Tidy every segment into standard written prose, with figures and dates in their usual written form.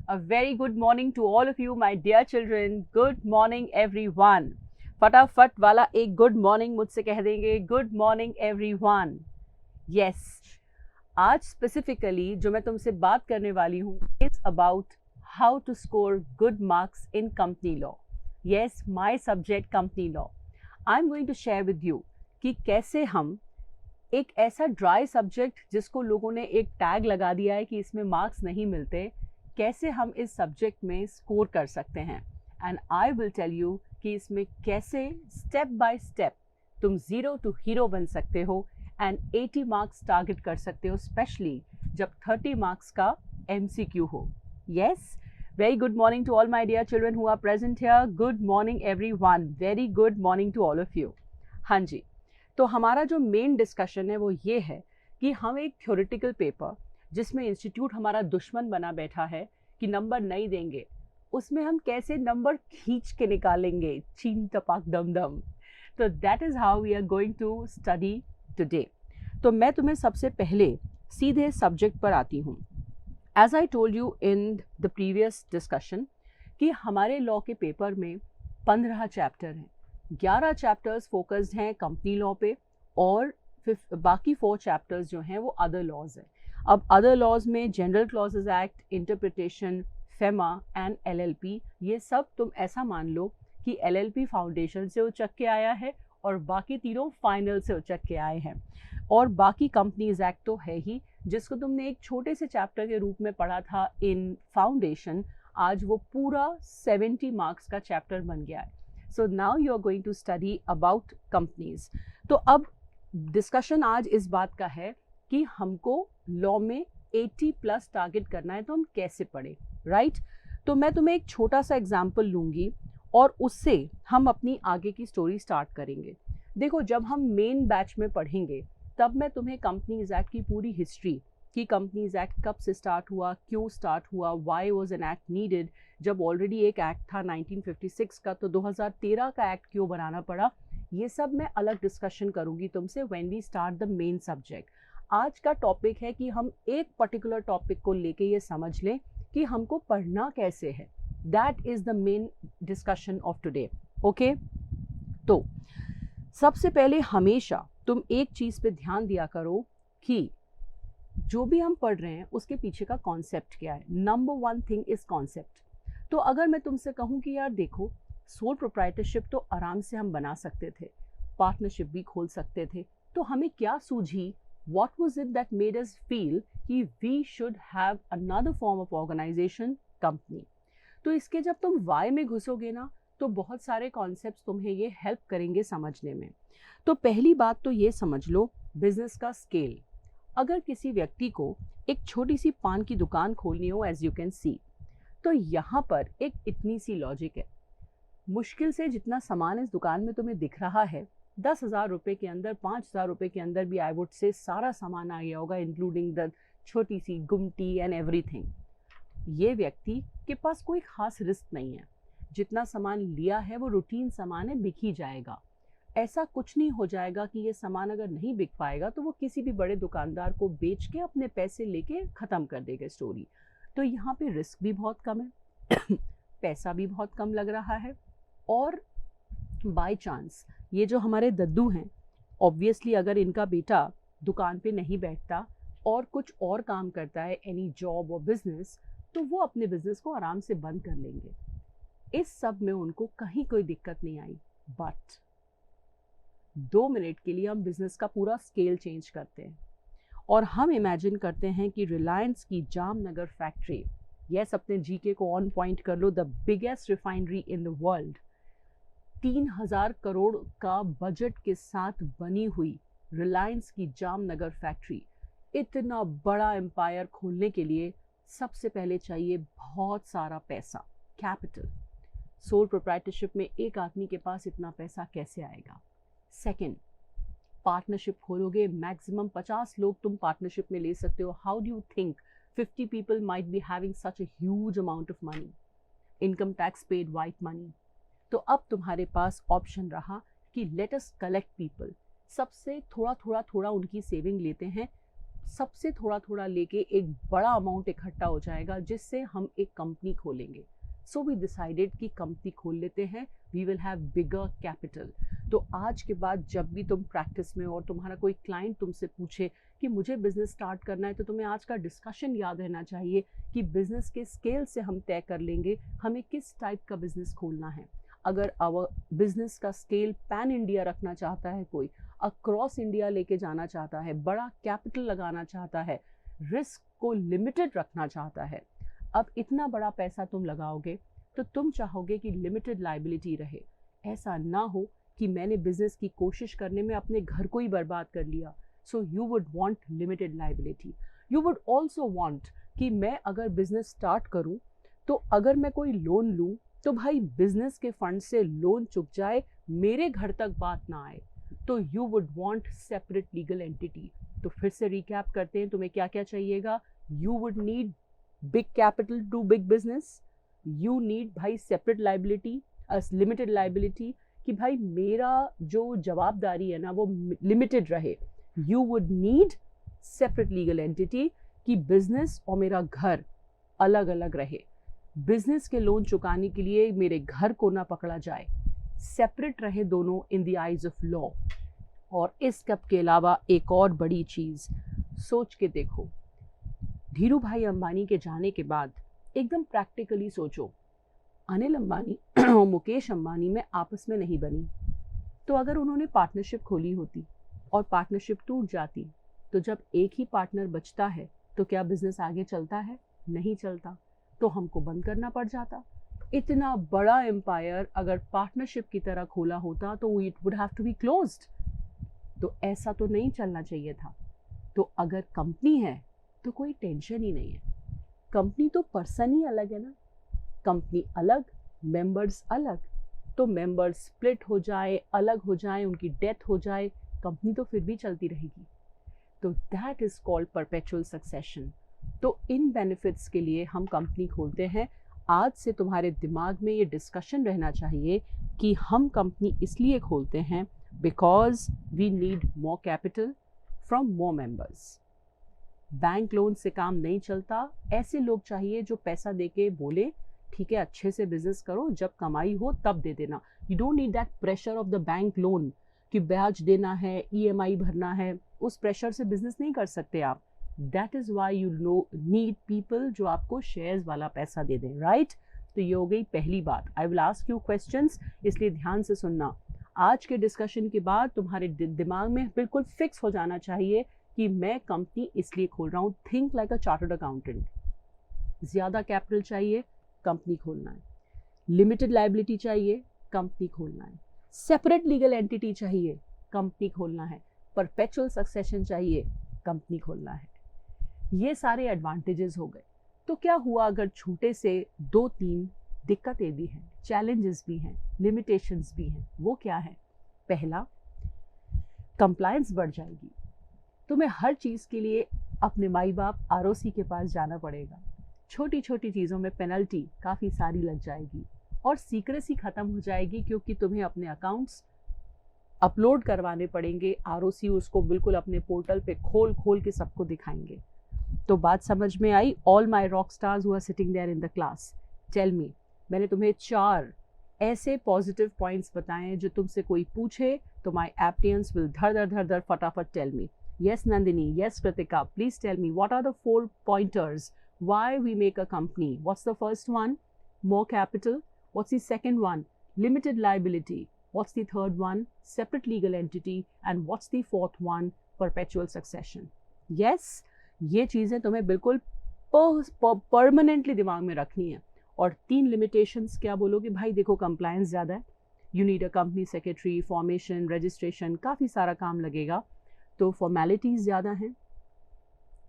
A very good morning to all of you, my dear children. Good morning, everyone. फटाफट वाला एक good morning मुझसे कह देंगे. Good morning everyone. यस, आज स्पेसिफिकली जो मैं तुमसे बात करने वाली हूँ is about how to score good marks in company law. Yes, my subject company law. I am going to share with you कि कैसे हम एक ऐसा ड्राई सब्जेक्ट जिसको लोगों ने एक टैग लगा दिया है कि इसमें मार्क्स नहीं मिलते, कैसे हम इस सब्जेक्ट में स्कोर कर सकते हैं. And I will tell you कि इसमें कैसे स्टेप बाय स्टेप तुम ज़ीरो टू हीरो बन सकते हो एंड 80 मार्क्स टारगेट कर सकते हो, स्पेशली जब 30 मार्क्स का MCQ हो. Yes, very good morning to all my dear children who are present here. Good morning everyone. Very good morning to all of you. हाँ जी, तो हमारा जो मेन डिस्कशन है वो ये है कि हम एक थ्योरेटिकल पेपर जिसमें इंस्टीट्यूट हमारा दुश्मन बना बैठा है कि नंबर नहीं देंगे, उसमें हम कैसे नंबर खींच के निकालेंगे, चीन टपाक दम दम. तो that is how we are going to study today. तो मैं तुम्हें सबसे पहले सीधे सब्जेक्ट पर आती हूँ. As I told you in the previous discussion कि हमारे लॉ के पेपर में 15 चैप्टर हैं. 11 चैप्टर्स फोकस्ड हैं कंपनी लॉ पे और बाकी 4 चैप्टर्स जो हैं वो अदर लॉज हैं. अब अदर लॉज में general clauses act, interpretation, FEMA and LLP, ये सब तुम ऐसा मान लो कि LLP फाउंडेशन से उचक के आया है और बाकी तीनों फाइनल से उचक के आए हैं. और बाकी कंपनीज एक्ट तो है ही, जिसको तुमने एक छोटे से चैप्टर के रूप में पढ़ा था इन फाउंडेशन, आज वो पूरा 70 मार्क्स का चैप्टर बन गया है. So now you are going to study about companies. तो अब डिस्कशन आज इस बात का है कि हमको लॉ में 80 प्लस टारगेट करना है, तो हम कैसे पढ़ें, राइट? तो मैं तुम्हें एक छोटा सा एग्जाम्पल लूँगी और उससे हम अपनी आगे की स्टोरी स्टार्ट करेंगे. देखो, जब हम मेन बैच में पढ़ेंगे तब मैं तुम्हें कंपनीज एक्ट की पूरी हिस्ट्री, कि कंपनीज एक्ट कब से स्टार्ट हुआ, क्यों स्टार्ट हुआ, why was an act needed, जब ऑलरेडी एक एक्ट था 1956 का, तो 2013 का एक्ट क्यों बनाना पड़ा, ये सब मैं अलग डिस्कशन करूंगी तुमसे when we start the main subject. आज का टॉपिक है कि हम एक पर्टिकुलर टॉपिक को लेके ये समझ लें कि हमको पढ़ना कैसे है. That is the main discussion of today. Okay, तो सबसे पहले हमेशा तुम एक चीज़ पे ध्यान दिया करो कि जो भी हम पढ़ रहे हैं उसके पीछे का कॉन्सेप्ट क्या है. Number 1 thing is concept. तो अगर मैं तुमसे कहूँ कि यार देखो, सोल प्रोप्राइटरशिप तो आराम से हम बना सकते थे, पार्टनरशिप भी खोल सकते थे, तो हमें क्या सूझी, what was it that made us feel कि we should have another form of organisation, company. तो इसके जब तुम वाई में घुसोगे ना, तो बहुत सारे कॉन्सेप्ट्स तुम्हें ये हेल्प करेंगे समझने में. तो पहली बात तो ये समझ लो, बिजनेस का स्केल. अगर किसी व्यक्ति को एक छोटी सी पान की दुकान खोलनी हो, एज यू कैन सी, तो यहाँ पर एक इतनी सी लॉजिक है. मुश्किल से जितना सामान इस दुकान में तुम्हें दिख रहा है, 10,000 रुपये के अंदर, 5,000 रुपये के अंदर भी आई वुड से सारा सामान आ गया होगा, इंक्लूडिंग द छोटी सी गुमटी एंड एवरीथिंग. ये व्यक्ति के पास कोई खास रिस्क नहीं है. जितना सामान लिया है वो रूटीन सामान है, बिक ही जाएगा. ऐसा कुछ नहीं हो जाएगा कि ये सामान अगर नहीं बिक पाएगा तो वो किसी भी बड़े दुकानदार को बेच के अपने पैसे लेके ख़त्म कर देगा स्टोरी. तो यहाँ पे रिस्क भी बहुत कम है, पैसा भी बहुत कम लग रहा है. और बाय चांस ये जो हमारे दद्दू हैं, ऑब्वियसली अगर इनका बेटा दुकान पे नहीं बैठता और कुछ और काम करता है, एनी जॉब और बिजनेस, तो वो अपने बिजनेस को आराम से बंद कर लेंगे. इस सब में उनको कहीं कोई दिक्कत नहीं आई. बट 2 मिनट के लिए हम बिजनेस का पूरा स्केल चेंज करते हैं और हम इमेजिन करते हैं कि रिलायंस की जामनगर फैक्ट्री, यस, अपने जीके को ऑन पॉइंट कर लो, the biggest refinery in the world, 3,000 crore का बजट के साथ बनी हुई रिलायंस की जामनगर फैक्ट्री. इतना बड़ा एम्पायर खोलने के लिए सबसे पहले चाहिए बहुत सारा पैसा, कैपिटल. सोल प्रोप्राइटरशिप में एक आदमी के पास इतना पैसा कैसे आएगा. सेकेंड, पार्टनरशिप खोलोगे, मैक्सिमम 50 लोग तुम पार्टनरशिप में ले सकते हो. How do you think 50 people might be having such a huge amount of money, income tax paid white money. तो अब तुम्हारे पास ऑप्शन रहा कि लेट अस कलेक्ट पीपल, सबसे थोड़ा थोड़ा थोड़ा उनकी सेविंग लेते हैं, सबसे थोड़ा थोड़ा लेके एक बड़ा अमाउंट इकट्ठा हो जाएगा जिससे हम एक कंपनी खोलेंगे। सो वी डिसाइडेड कि कंपनी खोल लेते हैं, we will have bigger capital. तो आज के बाद जब भी तुम प्रैक्टिस में और तुम्हारा कोई क्लाइंट तुमसे पूछे कि मुझे बिजनेस स्टार्ट करना है, तो तुम्हें आज का डिस्कशन याद रहना चाहिए कि बिजनेस के स्केल से हम तय कर लेंगे हमें किस टाइप का बिजनेस खोलना है। अगर बिजनेस का स्केल पैन इंडिया रखना चाहता है, कोई अक्रॉस इंडिया लेके जाना चाहता है, बड़ा कैपिटल लगाना चाहता है, रिस्क को लिमिटेड रखना चाहता है, अब इतना बड़ा पैसा तुम लगाओगे तो तुम चाहोगे कि लिमिटेड लाइबिलिटी रहे। ऐसा ना हो कि मैंने बिजनेस की कोशिश करने में अपने घर को ही बर्बाद कर लिया। So you would want limited liability. You would also want कि मैं अगर बिजनेस स्टार्ट करूं तो अगर मैं कोई लोन लूं तो भाई बिजनेस के फंड से लोन चुक जाए, मेरे घर तक बात ना आए। तो you would want separate legal entity. तो फिर से रिकैप करते हैं, तुम्हें क्या क्या चाहिएगा। You would need big capital to big business. You need भाई सेपरेट लाइबिलिटी, लिमिटेड लाइबिलिटी, कि भाई मेरा जो जवाबदारी है ना वो लिमिटेड रहे। You would need separate legal entity कि बिजनेस और मेरा घर अलग अलग रहे। बिजनेस के लोन चुकाने के लिए मेरे घर को ना पकड़ा जाए, सेपरेट रहे दोनों in the eyes of law. और इस सब के अलावा एक और बड़ी चीज सोच के देखो, धीरू भाई अंबानी के जाने के बाद एकदम प्रैक्टिकली सोचो, अनिल अंबानी और मुकेश अंबानी में आपस में नहीं बनी, तो अगर उन्होंने पार्टनरशिप खोली होती और पार्टनरशिप टूट जाती, तो जब एक ही पार्टनर बचता है तो क्या बिजनेस आगे चलता है? नहीं चलता, तो हमको बंद करना पड़ जाता। इतना बड़ा एम्पायर अगर पार्टनरशिप की तरह खोला होता तो it would have to be closed. तो ऐसा तो नहीं चलना चाहिए था। तो अगर कंपनी है तो कोई टेंशन ही नहीं है। कंपनी तो पर्सन ही अलग है ना, कंपनी अलग, मेंबर्स अलग। तो मेंबर्स स्प्लिट हो जाए, अलग हो जाए, उनकी डेथ हो जाए, कंपनी तो फिर भी चलती रहेगी। तो that is called perpetual succession. तो इन बेनिफिट्स के लिए हम कंपनी खोलते हैं। आज से तुम्हारे दिमाग में ये डिस्कशन रहना चाहिए कि हम कंपनी इसलिए खोलते हैं because we need more capital from more members. Bank loan से काम नहीं चलता। ऐसे लोग चाहिए जो पैसा देके बोले ठीक है अच्छे से बिजनेस करो, जब कमाई हो तब दे देना। You don't need that pressure of the bank loan कि ब्याज देना है, EMI भरना है। उस प्रेशर से बिजनेस नहीं कर सकते आप। That is why you need people जो आपको शेयर्स वाला पैसा दे दें, राइट? तो ये हो गई पहली बात। I will ask you questions, इसलिए ध्यान से सुनना। आज के डिस्कशन के बाद तुम्हारे दिमाग में बिल्कुल फिक्स हो जाना चाहिए कि मैं कंपनी इसलिए खोल रहा हूँ। Think like a chartered accountant. ज़्यादा कैपिटल चाहिए, कंपनी खोलना है। लिमिटेड लाइबिलिटी चाहिए, कंपनी खोलना है। सेपरेट लीगल एंटिटी चाहिए, कंपनी खोलना है। परपेचुअल सक्सेशन चाहिए, कंपनी खोलना है। ये सारे एडवांटेजेस हो गए। तो क्या हुआ अगर छोटे से 2-3 दिक्कतें भी हैं, चैलेंजेस भी हैं, लिमिटेशंस भी हैं? वो क्या है? पहला, कंप्लायंस बढ़ जाएगी। तुम्हें हर चीज़ के लिए अपने माई बाप ROC के पास जाना पड़ेगा। छोटी छोटी चीज़ों में पेनल्टी काफ़ी सारी लग जाएगी और सीक्रेसी ख़त्म हो जाएगी, क्योंकि तुम्हें अपने अकाउंट्स अपलोड करवाने पड़ेंगे। ROC उसको बिल्कुल अपने पोर्टल पे खोल खोल के सबको दिखाएंगे। तो बात समझ में आई? All my rock stars who are sitting there in the class, tell me. मैंने तुम्हें 4 ऐसे पॉजिटिव पॉइंट्स बताए जो तुमसे कोई पूछे तो माई एप्टियंस विल धर धर धर धर फटाफट tell me. Yes, Nandini. Yes, Kritika. Please tell me, what are the 4 pointers why we make a company? What's the first one? More capital. What's the second one? Limited liability. What's the third one? Separate legal entity. And what's the fourth one? Perpetual succession. Yes, ये चीज़ें तुम्हें बिल्कुल permanently दिमाग में रखनी है। और 3 limitations क्या बोलोगे? भाई देखो, कंप्लायंस ज़्यादा है, you need a company secretary, formation, registration, काफ़ी सारा काम लगेगा। तो फॉर्मेलिटीज़ ज़्यादा हैं,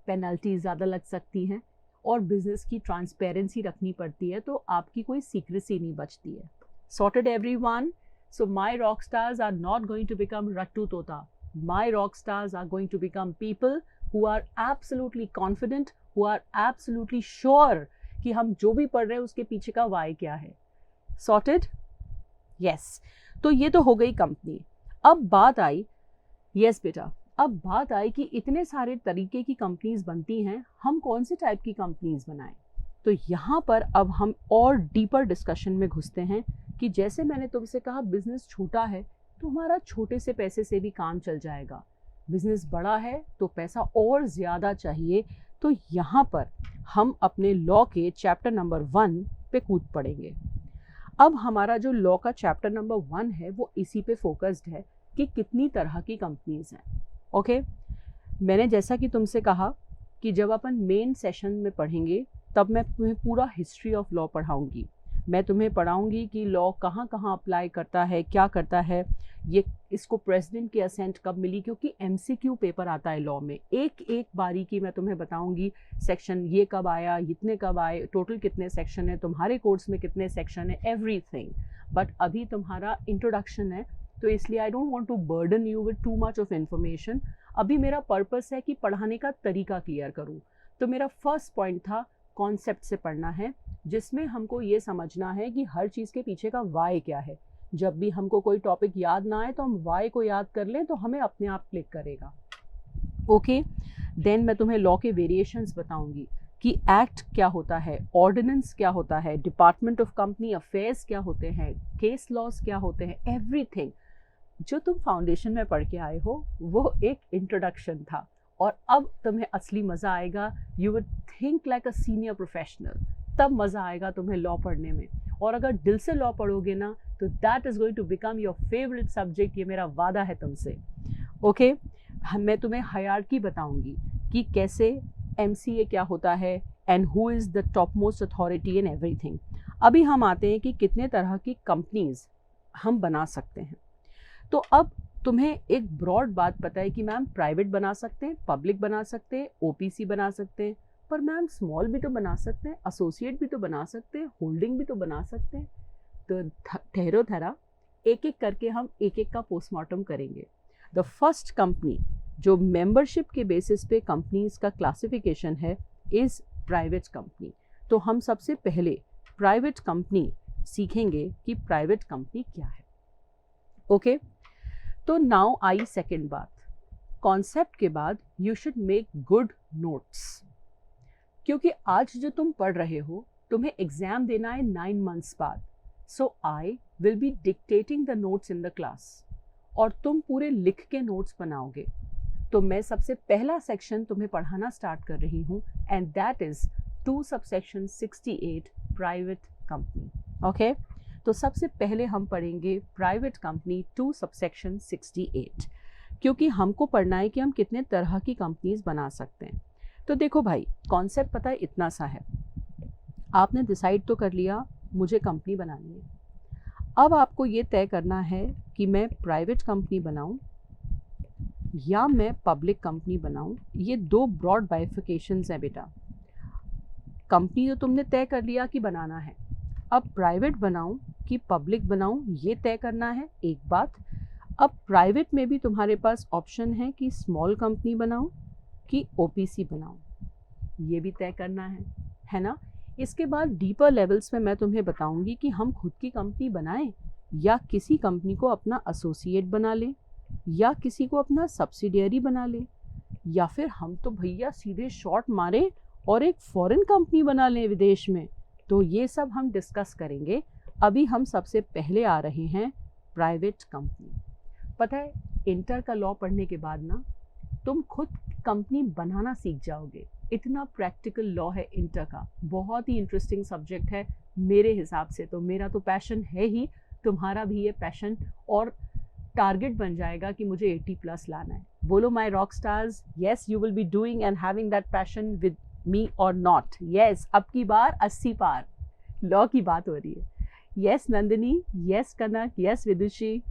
पेनल्टीज ज़्यादा लग सकती हैं, और बिजनेस की ट्रांसपेरेंसी रखनी पड़ती है, तो आपकी कोई सीक्रेसी नहीं बचती है। Sorted everyone? So my rock stars are not going to become रट्टू तोता। My rock stars are going to become people who are absolutely confident, who are absolutely sure कि हम जो भी पढ़ रहे हैं उसके पीछे का वाई क्या है। सॉर्टेड? यस। तो ये तो हो गई कंपनी। अब बात आई, यस बेटा, अब बात आई कि इतने सारे तरीके की कंपनीज बनती हैं, हम कौन से टाइप की कंपनीज बनाएं। तो यहाँ पर अब हम और डीपर डिस्कशन में घुसते हैं कि जैसे मैंने तुमसे कहा बिजनेस छोटा है तो हमारा छोटे से पैसे से भी काम चल जाएगा, बिजनेस बड़ा है तो पैसा और ज़्यादा चाहिए। तो यहाँ पर हम अपने लॉ के चैप्टर नंबर 1 पे कूद पड़ेंगे। अब हमारा जो लॉ का चैप्टर नंबर 1 है वो इसी पे फोकस्ड है कि कितनी तरह की कंपनीज हैं। ओके, मैंने जैसा कि तुमसे कहा कि जब अपन मेन सेशन में पढ़ेंगे तब मैं तुम्हें पूरा हिस्ट्री ऑफ लॉ पढ़ाऊंगी। मैं तुम्हें पढ़ाऊंगी कि लॉ कहाँ कहाँ अप्लाई करता है, क्या करता है, ये इसको प्रेसिडेंट की असेंट कब मिली, क्योंकि एमसीक्यू पेपर आता है लॉ में। एक एक बारीकी मैं तुम्हें बताऊंगी, सेक्शन ये कब आया, इतने कब आए, टोटल कितने सेक्शन है, तुम्हारे कोर्स में कितने सेक्शन है, एवरीथिंग। बट अभी तुम्हारा इंट्रोडक्शन है तो इसलिए I don't want to burden you with too much of information. अभी मेरा पर्पस है कि पढ़ाने का तरीका क्लियर करूं। तो मेरा फर्स्ट पॉइंट था कॉन्सेप्ट से पढ़ना है, जिसमें हमको ये समझना है कि हर चीज़ के पीछे का वाई क्या है। जब भी हमको कोई टॉपिक याद ना आए तो हम वाई को याद कर लें तो हमें अपने आप क्लिक करेगा। ओके, देन मैं तुम्हें लॉ के वेरिएशंस बताऊंगी कि एक्ट क्या होता है, ऑर्डिनेंस क्या होता है, डिपार्टमेंट ऑफ कंपनी अफेयर्स क्या होते हैं, केस लॉज क्या होते हैं, एवरीथिंग। जो तुम फाउंडेशन में पढ़ के आए हो वो एक इंट्रोडक्शन था, और अब तुम्हें असली मज़ा आएगा। You would think like a senior professional, तब मज़ा आएगा तुम्हें लॉ पढ़ने में। और अगर दिल से लॉ पढ़ोगे ना तो that is going to become your favourite subject, ये मेरा वादा है तुमसे। ओके, मैं तुम्हें हायरार्की बताऊंगी कि कैसे एमसीए क्या होता है and who is the top most authority in everything. अभी हम आते हैं कि कितने तरह की कंपनीज हम बना सकते हैं। तो अब तुम्हें एक ब्रॉड बात पता है कि मैम प्राइवेट बना सकते हैं, पब्लिक बना सकते हैं, ओपीसी बना सकते हैं, पर मैम स्मॉल भी तो बना सकते हैं, एसोसिएट भी तो बना सकते हैं, होल्डिंग भी तो बना सकते हैं। तो ठहरो ठहरा, एक एक करके हम एक एक का पोस्टमार्टम करेंगे। द फर्स्ट कंपनी जो मेंबरशिप के बेसिस पे कंपनीज का क्लासिफिकेशन है इज़ प्राइवेट कंपनी। तो हम सबसे पहले प्राइवेट कंपनी सीखेंगे कि प्राइवेट कंपनी क्या है। ओके, तो नाउ आई सेकेंड बात, कॉन्सेप्ट के बाद you should make good notes, क्योंकि आज जो तुम पढ़ रहे हो तुम्हें एग्जाम देना है 9 months बाद। So I will be dictating the notes in the class और तुम पूरे लिख के नोट्स बनाओगे। तो मैं सबसे पहला सेक्शन तुम्हें पढ़ाना स्टार्ट कर रही हूँ and that is 2 subsection 68 private company. Okay, तो सबसे पहले हम पढ़ेंगे प्राइवेट कंपनी 2 subsection 68, क्योंकि हमको पढ़ना है कि हम कितने तरह की कंपनीज बना सकते हैं। तो देखो भाई, कॉन्सेप्ट पता है इतना सा है, आपने डिसाइड तो कर लिया मुझे कंपनी बनानी है। अब आपको ये तय करना है कि मैं प्राइवेट कंपनी बनाऊं या मैं पब्लिक कंपनी बनाऊं। ये 2 ब्रॉड बाइफिकेशंस हैं बेटा। कंपनी तो तुमने तय कर लिया कि बनाना है, अब प्राइवेट बनाऊं कि पब्लिक बनाऊं ये तय करना है, एक बात। अब प्राइवेट में भी तुम्हारे पास ऑप्शन है कि स्मॉल कंपनी बनाऊं कि ओपीसी बनाऊं, ये भी तय करना है ना। इसके बाद डीपर लेवल्स में मैं तुम्हें बताऊंगी कि हम खुद की कंपनी बनाएं या किसी कंपनी को अपना एसोसिएट बना लें या किसी को अपना सब्सिडियरी बना लें, या फिर हम तो भैया सीधे शॉट मारें और एक फॉरेन कंपनी बना लें विदेश में। तो ये सब हम डिस्कस करेंगे। अभी हम सबसे पहले आ रहे हैं प्राइवेट कंपनी। पता है, इंटर का लॉ पढ़ने के बाद ना तुम खुद कंपनी बनाना सीख जाओगे। इतना प्रैक्टिकल लॉ है इंटर का, बहुत ही इंटरेस्टिंग सब्जेक्ट है मेरे हिसाब से। तो मेरा तो पैशन है ही, तुम्हारा भी ये पैशन और टारगेट बन जाएगा कि मुझे 80+ लाना है। बोलो my rock stars, yes you will be doing and having that passion with me और नॉट। यस, अब की बार 80 पार, लॉ की बात हो रही है। यस नंदिनी, यस कनक, यस विदुषी,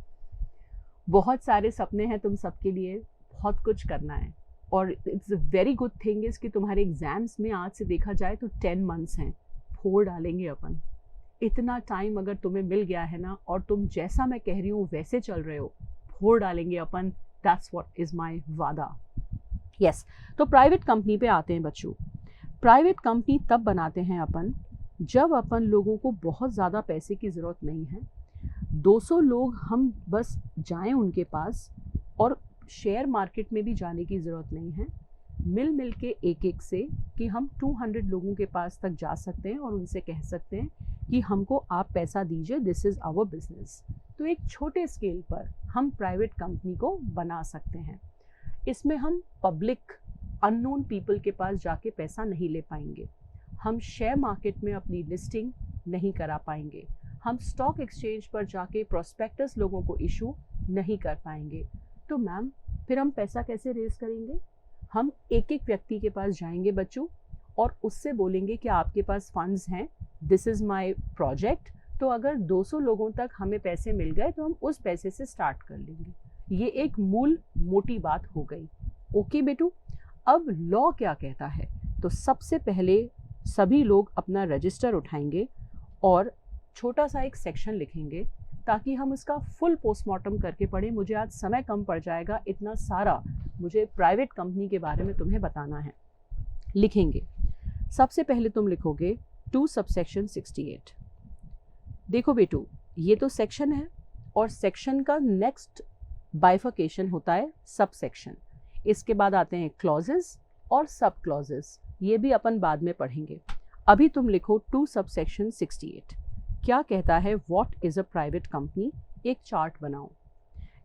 बहुत सारे सपने हैं तुम सबके लिए, बहुत कुछ करना है। और it's a very good thing is कि तुम्हारे एग्जाम्स में आज से देखा जाए तो 10 months हैं, फोड़ डालेंगे अपन। इतना टाइम अगर तुम्हें मिल गया है ना और तुम जैसा मैं कह रही हूँ वैसे चल रहे हो, फोड़ डालेंगे अपन। दैट्स व्हाट इज़ माय वादा। यस, तो प्राइवेट कंपनी पे आते हैं बच्चों। प्राइवेट कंपनी तब बनाते हैं अपन जब अपन लोगों को बहुत ज़्यादा पैसे की ज़रूरत नहीं है। 200 लोग हम बस जाएं उनके पास और शेयर मार्केट में भी जाने की ज़रूरत नहीं है, मिल मिल के एक एक से कि हम 200 लोगों के पास तक जा सकते हैं और उनसे कह सकते हैं कि हमको आप पैसा दीजिए, दिस इज़ आवर बिजनेस। तो एक छोटे स्केल पर हम प्राइवेट कंपनी को बना सकते हैं। इसमें हम पब्लिक अननोन पीपल के पास जाके पैसा नहीं ले पाएंगे, हम शेयर मार्केट में अपनी लिस्टिंग नहीं करा पाएंगे, हम स्टॉक एक्सचेंज पर जाके प्रोस्पेक्टस लोगों को इशू नहीं कर पाएंगे। तो मैम फिर हम पैसा कैसे रेज करेंगे? हम एक एक व्यक्ति के पास जाएंगे बच्चों और उससे बोलेंगे कि आपके पास फंड्स हैं, दिस इज़ माय प्रोजेक्ट। तो अगर 200 लोगों तक हमें पैसे मिल गए तो हम उस पैसे से स्टार्ट कर लेंगे। ये एक मूल मोटी बात हो गई। ओके बेटू, अब लॉ क्या कहता है? तो सबसे पहले सभी लोग अपना रजिस्टर उठाएंगे और छोटा सा एक सेक्शन लिखेंगे ताकि हम इसका फुल पोस्टमार्टम करके पढ़ें। मुझे आज समय कम पड़ जाएगा, इतना सारा मुझे प्राइवेट कंपनी के बारे में तुम्हें बताना है। लिखेंगे, सबसे पहले तुम लिखोगे 2 सबसेक्शन 68। देखो बेटू, ये तो सेक्शन है और सेक्शन का नेक्स्ट बाइफर्केशन होता है सब सेक्शन। इसके बाद आते हैं क्लॉजेस और सब क्लॉजेस, ये भी अपन बाद में पढ़ेंगे। अभी तुम लिखो 2 सबसेक्शन 68 क्या कहता है, what is a private company. एक चार्ट बनाओ।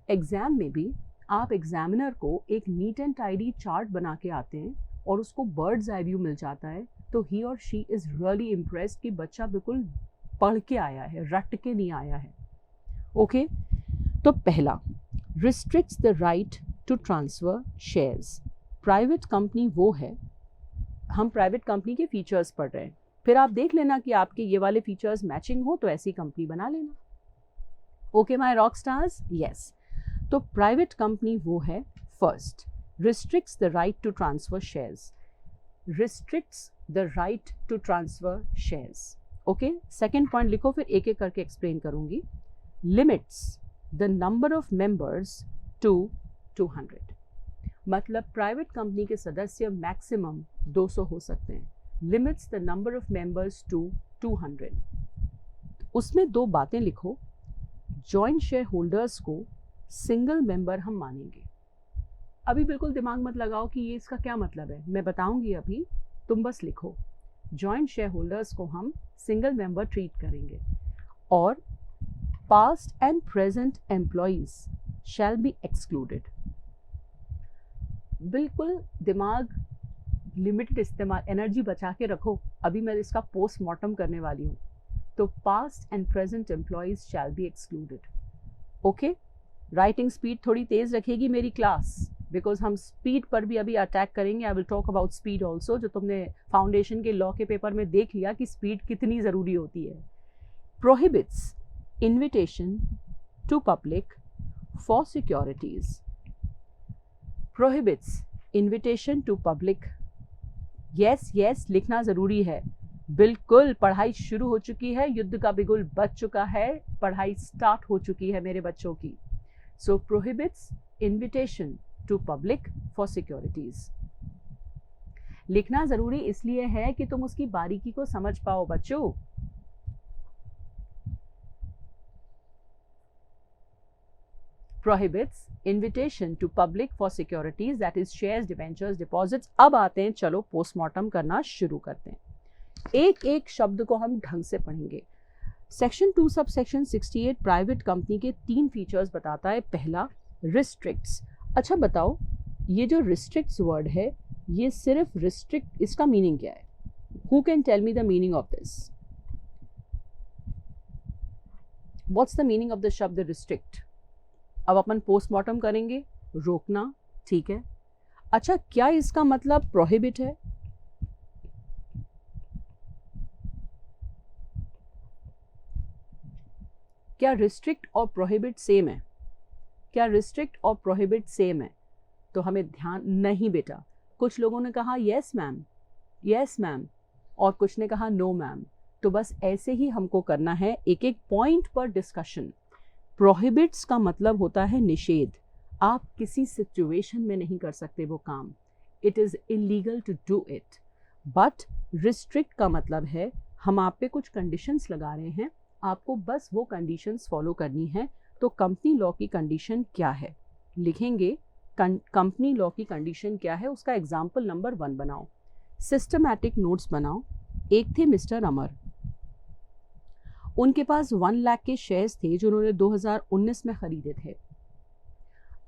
एग्जाम में भी आप एग्जामिनर को एक नीट एंड टाइडी चार्ट बना के आते हैं और उसको बर्ड्स आई व्यू मिल जाता है तो ही और शी इज़ रियली इम्प्रेस्ड कि बच्चा बिल्कुल पढ़ के आया है, रट के नहीं आया है। ओके, तो पहला, restricts the right to transfer shares. Private company वो है, हम प्राइवेट कंपनी के फीचर्स पढ़ रहे हैं, फिर आप देख लेना कि आपके ये वाले फीचर्स मैचिंग हो तो ऐसी कंपनी बना लेना। Okay my rock stars, yes. तो प्राइवेट कंपनी वो है, first, restricts the right to transfer shares. Restricts the right to transfer shares. Okay, second point लिखो, फिर एक एक करके एक्सप्लेन करूंगी। Limits the number of members to 200। मतलब प्राइवेट कंपनी के सदस्य मैक्सिमम 200 हो सकते हैं। Limits the number of members to 200। उसमें 2 बातें लिखो। जॉइंट शेयर होल्डर्स को सिंगल मेंबर हम मानेंगे। अभी बिल्कुल दिमाग मत लगाओ कि ये इसका क्या मतलब है, मैं बताऊंगी अभी, तुम बस लिखो। जॉइंट शेयर होल्डर्स को हम सिंगल मेंबर ट्रीट करेंगे और past and present employees shall be excluded. बिल्कुल दिमाग लिमिटेड इस्तेमाल, एनर्जी बचा के रखो, अभी मैं इसका पोस्टमार्टम करने वाली हूँ। तो past and present employees shall be excluded. Okay, writing speed थोड़ी तेज रखेगी मेरी क्लास, बिकॉज हम स्पीड पर भी अभी अटैक करेंगे। I will talk about speed also, जो तुमने फाउंडेशन के लॉ के पेपर में देख लिया कि स्पीड कितनी ज़रूरी होती है। Prohibits invitation to public for securities. Prohibits invitation to public, yes yes लिखना ज़रूरी है। बिल्कुल, पढ़ाई शुरू हो चुकी है, युद्ध का बिगुल बज चुका है, पढ़ाई स्टार्ट हो चुकी है मेरे बच्चों की। So prohibits invitation to public for securities. लिखना ज़रूरी इसलिए है कि तुम उसकी बारीकी को समझ पाओ बच्चों। Prohibits invitation to public for securities, that is shares, debentures, deposits। अब आते हैं, चलो पोस्टमार्टम करना शुरू करते हैं। एक एक शब्द को हम ढंग से पढ़ेंगे। Section 2 sub section 68 private company के 3 फीचर्स बताता है। पहला, रिस्ट्रिक्ट्स। अच्छा बताओ, ये जो रिस्ट्रिक्ट्स वर्ड है, ये सिर्फ रिस्ट्रिक्ट, इसका मीनिंग क्या है? Who can tell me the meaning of this? What's the meaning of the शब्द रिस्ट्रिक्ट? अब अपन पोस्टमार्टम करेंगे, रोकना, ठीक है। अच्छा, क्या इसका मतलब प्रोहिबिट है? क्या रिस्ट्रिक्ट और प्रोहिबिट सेम है? क्या रिस्ट्रिक्ट और प्रोहिबिट सेम है? तो हमें ध्यान, नहीं बेटा। कुछ लोगों ने कहा यस मैम, यस मैम, और कुछ ने कहा नो मैम। तो बस ऐसे ही हमको करना है, एक एक पॉइंट पर डिस्कशन। प्रोहिबिट्स का मतलब होता है निषेध। आप किसी सिचुएशन में नहीं कर सकते वो काम, it is illegal to do it. But restrict का मतलब है हम आप पे कुछ कंडीशंस लगा रहे हैं, आपको बस वो कंडीशंस फॉलो करनी है। तो कंपनी लॉ की कंडीशन क्या है? लिखेंगे कंपनी लॉ की कंडीशन क्या है उसका एग्जाम्पल नंबर 1 बनाओ, सिस्टमैटिक नोट्स बनाओ। एक थे मिस्टर अमर, उनके पास 1 लाख के शेयर्स थे जो उन्होंने 2019 में खरीदे थे।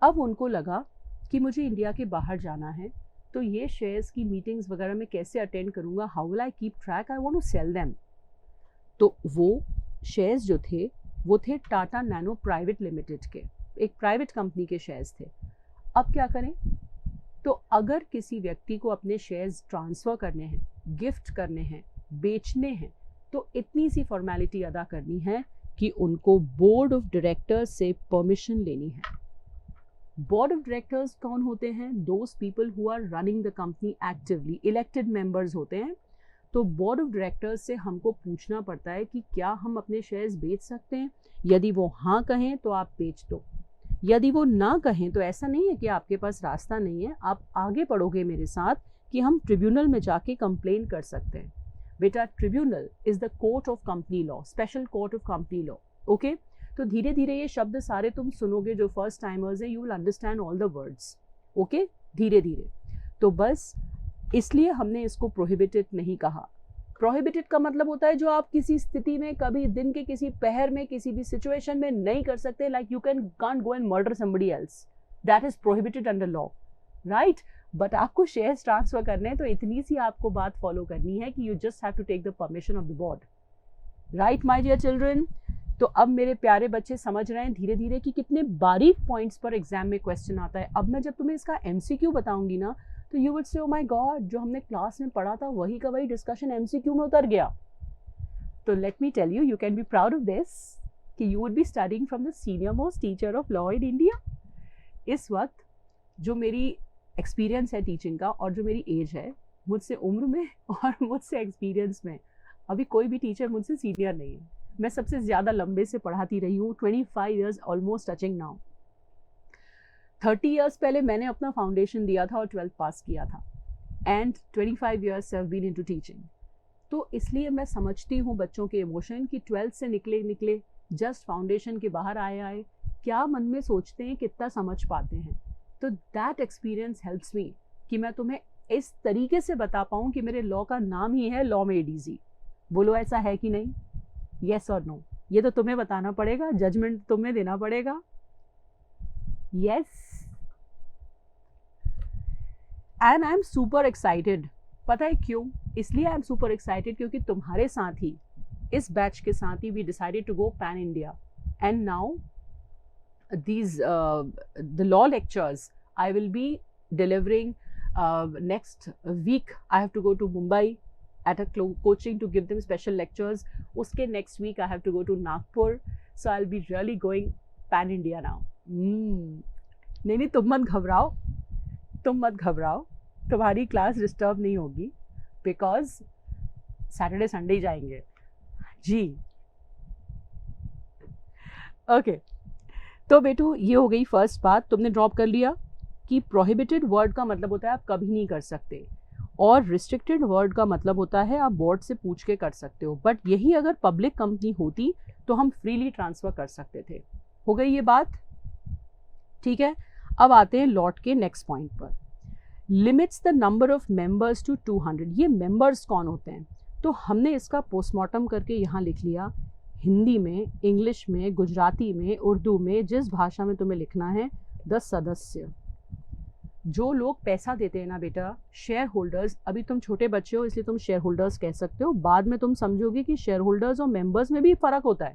अब उनको लगा कि मुझे इंडिया के बाहर जाना है, तो ये शेयर्स की मीटिंग्स वगैरह मैं कैसे अटेंड करूँगा, how will I keep track, I want to sell them. तो वो शेयर्स जो थे वो थे टाटा नैनो प्राइवेट लिमिटेड के, एक प्राइवेट कंपनी के शेयर्स थे। अब क्या करें, तो अगर किसी व्यक्ति को अपने शेयर्स ट्रांसफ़र करने हैं, गिफ्ट करने हैं, बेचने हैं, तो इतनी सी फॉर्मेलिटी अदा करनी है कि उनको बोर्ड ऑफ डायरेक्टर्स से परमिशन लेनी है। बोर्ड ऑफ डायरेक्टर्स कौन होते हैं? Those people who are running the company actively, elected members होते हैं। तो बोर्ड ऑफ डायरेक्टर्स से हमको पूछना पड़ता है कि क्या हम अपने शेयर्स बेच सकते हैं। यदि वो हाँ कहें तो आप बेच दो, यदि वो ना कहें तो ऐसा नहीं है कि आपके पास रास्ता नहीं है, आप आगे पढ़ोगे मेरे साथ कि हम ट्रिब्यूनल में जाके कंप्लेन कर सकते हैं। बेटा, tribunal is the court of company law, special court of company law. Okay, तो धीरे धीरे ये शब्द सारे तुम सुनोगे, जो फर्स्ट टाइमर्स हैं, you will understand all the words. Okay, धीरे धीरे। तो बस इसलिए हमने इसको प्रोहिबिटेड नहीं कहा। प्रोहिबिटेड का मतलब होता है जो आप किसी स्थिति में, कभी दिन के किसी पहर में, किसी भी सिचुएशन में नहीं कर सकते, like you can't go and murder somebody else, that is prohibited under law, right. But आपको शेयर्स ट्रांसफर करने हैं तो इतनी सी आपको बात फॉलो करनी है कि you just have to take the permission of the board, right my dear children. तो अब मेरे प्यारे बच्चे समझ रहे हैं धीरे धीरे कि कितने बारीक पॉइंट्स पर एग्जाम में क्वेश्चन आता है। अब मैं जब तुम्हें इसका एमसीक्यू बताऊंगी ना, तो you will say oh my God, जो हमने क्लास में पढ़ा था वही का वही डिस्कशन एमसीक्यू में उतर गया। तो let me tell you, you can be proud of this कि you would be studying from the senior most teacher of law in India. इस वक्त जो मेरी एक्सपीरियंस है टीचिंग का और जो मेरी एज है, मुझसे उम्र में और मुझसे एक्सपीरियंस में, अभी कोई भी टीचर मुझसे सीनियर नहीं है। मैं सबसे ज़्यादा लंबे से पढ़ाती रही हूँ, 25 years almost touching now. 30 years पहले मैंने अपना फाउंडेशन दिया था और 12th पास किया था, and 25 years have been into teaching. तो इसलिए मैं समझती हूँ बच्चों के इमोशन कि 12th से निकले जस्ट फाउंडेशन के बाहर आए क्या मन में सोचते हैं, कितना समझ पाते हैं। तो दैट एक्सपीरियंस हेल्प्स मी कि मैं तुम्हें इस तरीके से बता पाऊँ कि मेरे लॉ का नाम ही है लॉ मेड इजी। बोलो ऐसा है कि नहीं, येस और नो? ये तो तुम्हें बताना पड़ेगा, जजमेंट तुम्हें देना पड़ेगा। Yes, and I am super excited. पता है क्यों? इसलिए आई एम सुपर एक्साइटेड क्योंकि तुम्हारे साथ ही, इस बैच के साथ ही, we decided to go pan India, and now these the law lectures I will be delivering next week. I have to go to Mumbai at a coaching to give them special lectures. Uske next week I have to go to Nagpur, so I'll be really going pan India now. नहीं तुम मत घबराओ, तुम मत घबराओ, तुम्हारी class disturb नहीं होगी, बिकॉज सैटरडे संडे जाएंगे जी। ओके, तो बेटू ये हो गई फर्स्ट बात, तुमने ड्रॉप कर लिया कि प्रोहिबिटेड वर्ड का मतलब होता है आप कभी नहीं कर सकते, और रिस्ट्रिक्टेड वर्ड का मतलब होता है आप बोर्ड से पूछ के कर सकते हो। बट यही अगर पब्लिक कंपनी होती तो हम फ्रीली ट्रांसफ़र कर सकते थे। हो गई ये बात, ठीक है। अब आते हैं लॉट के नेक्स्ट पॉइंट पर, limits the number of members to 200। ये मेंबर्स कौन होते हैं? तो हमने इसका पोस्टमार्टम करके यहाँ लिख लिया, हिंदी में, इंग्लिश में, गुजराती में, उर्दू में, जिस भाषा में तुम्हें लिखना है। 10 सदस्य, जो लोग पैसा देते हैं ना बेटा, शेयर होल्डर्स। अभी तुम छोटे बच्चे हो इसलिए तुम शेयर होल्डर्स कह सकते हो, बाद में तुम समझोगे कि शेयर होल्डर्स और मेंबर्स में भी फ़र्क होता है।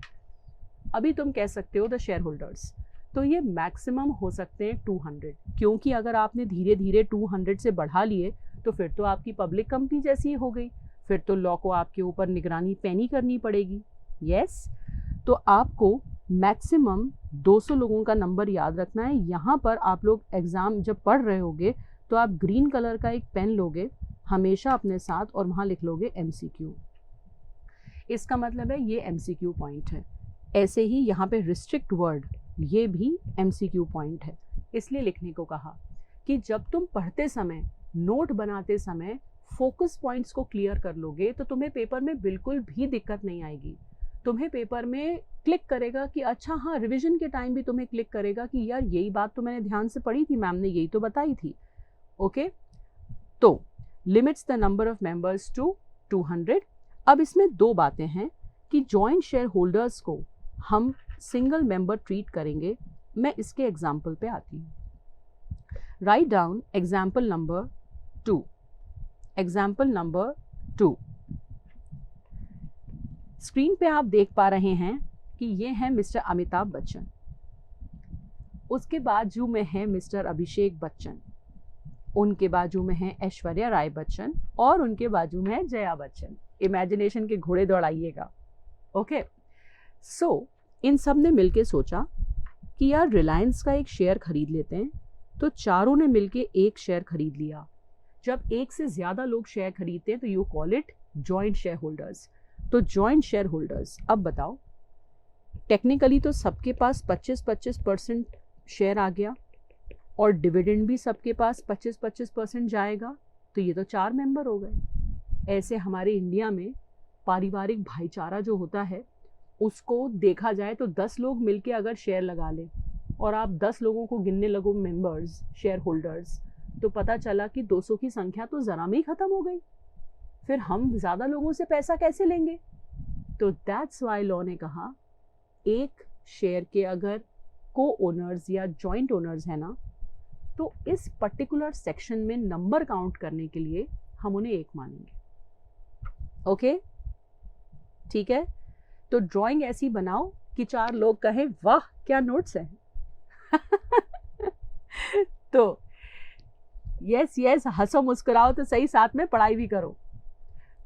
अभी तुम कह सकते हो द शेयर होल्डर्स। तो ये मैक्सिमम हो सकते हैं 200, क्योंकि अगर आपने धीरे धीरे 200 से बढ़ा लिए तो फिर तो आपकी पब्लिक कंपनी जैसी हो गई, फिर तो लॉ को आपके ऊपर निगरानी पैनी करनी पड़ेगी। यस, तो आपको मैक्सिमम 200 लोगों का नंबर याद रखना है। यहाँ पर आप लोग एग्ज़ाम जब पढ़ रहे होगे तो आप ग्रीन कलर का एक पेन लोगे हमेशा अपने साथ, और वहाँ लिख लोगे MCQ। इसका मतलब है ये MCQ पॉइंट है। ऐसे ही यहाँ पे रिस्ट्रिक्ट वर्ड, ये भी MCQ पॉइंट है। इसलिए लिखने को कहा कि जब तुम पढ़ते समय, नोट बनाते समय फोकस पॉइंट्स को क्लियर कर लोगे तो तुम्हें पेपर में बिल्कुल भी दिक्कत नहीं आएगी। तुम्हें पेपर में क्लिक करेगा कि अच्छा हाँ, रिवीजन के टाइम भी तुम्हें क्लिक करेगा कि यार यही बात तो मैंने ध्यान से पढ़ी थी, मैम ने यही तो बताई थी। ओके, तो limits the number of members to 200। अब इसमें दो बातें हैं कि जॉइंट शेयर होल्डर्स को हम सिंगल मेंबर ट्रीट करेंगे। मैं इसके एग्जाम्पल पे आती हूँ। Write down example number 2। Example number 2, screen पे आप देख पा रहे हैं कि ये हैं मिस्टर अमिताभ बच्चन, उसके बाजू में है मिस्टर अभिषेक बच्चन, उनके बाजू में है ऐश्वर्या राय बच्चन और उनके बाजू में है जया बच्चन। इमेजिनेशन के घोड़े दौड़ाइएगा। ओके, सो इन सब ने मिलके सोचा कि यार रिलायंस का एक शेयर खरीद लेते हैं। तो चारों ने मिलके एक शेयर खरीद लिया। जब एक से ज्यादा लोग शेयर खरीदते हैं तो you call it joint share holders. तो जॉइंट शेयर होल्डर्स, अब बताओ, टेक्निकली तो सबके पास 25-25% शेयर आ गया और डिविडेंड भी सबके पास 25-25% जाएगा, तो ये तो 4 मेंबर हो गए। ऐसे हमारे इंडिया में पारिवारिक भाईचारा जो होता है उसको देखा जाए तो 10 लोग मिलके अगर शेयर लगा ले और आप 10 लोगों को गिनने लगो मेंबर्स, शेयर होल्डर्स, तो पता चला कि 200 की संख्या तो जरा में ही खत्म हो गई। फिर हम ज्यादा लोगों से पैसा कैसे लेंगे? तो दैट्स वाई लॉ ने कहा एक शेयर के अगर को ओनर्स या जॉइंट ओनर्स है ना, तो इस पर्टिकुलर सेक्शन में नंबर काउंट करने के लिए हम उन्हें एक मानेंगे। ओके, ठीक है। तो ड्राइंग ऐसी बनाओ कि 4 लोग कहें वाह क्या नोट्स हैं। तो यस यस, हंसो मुस्कुराओ तो सही, साथ में पढ़ाई भी करो।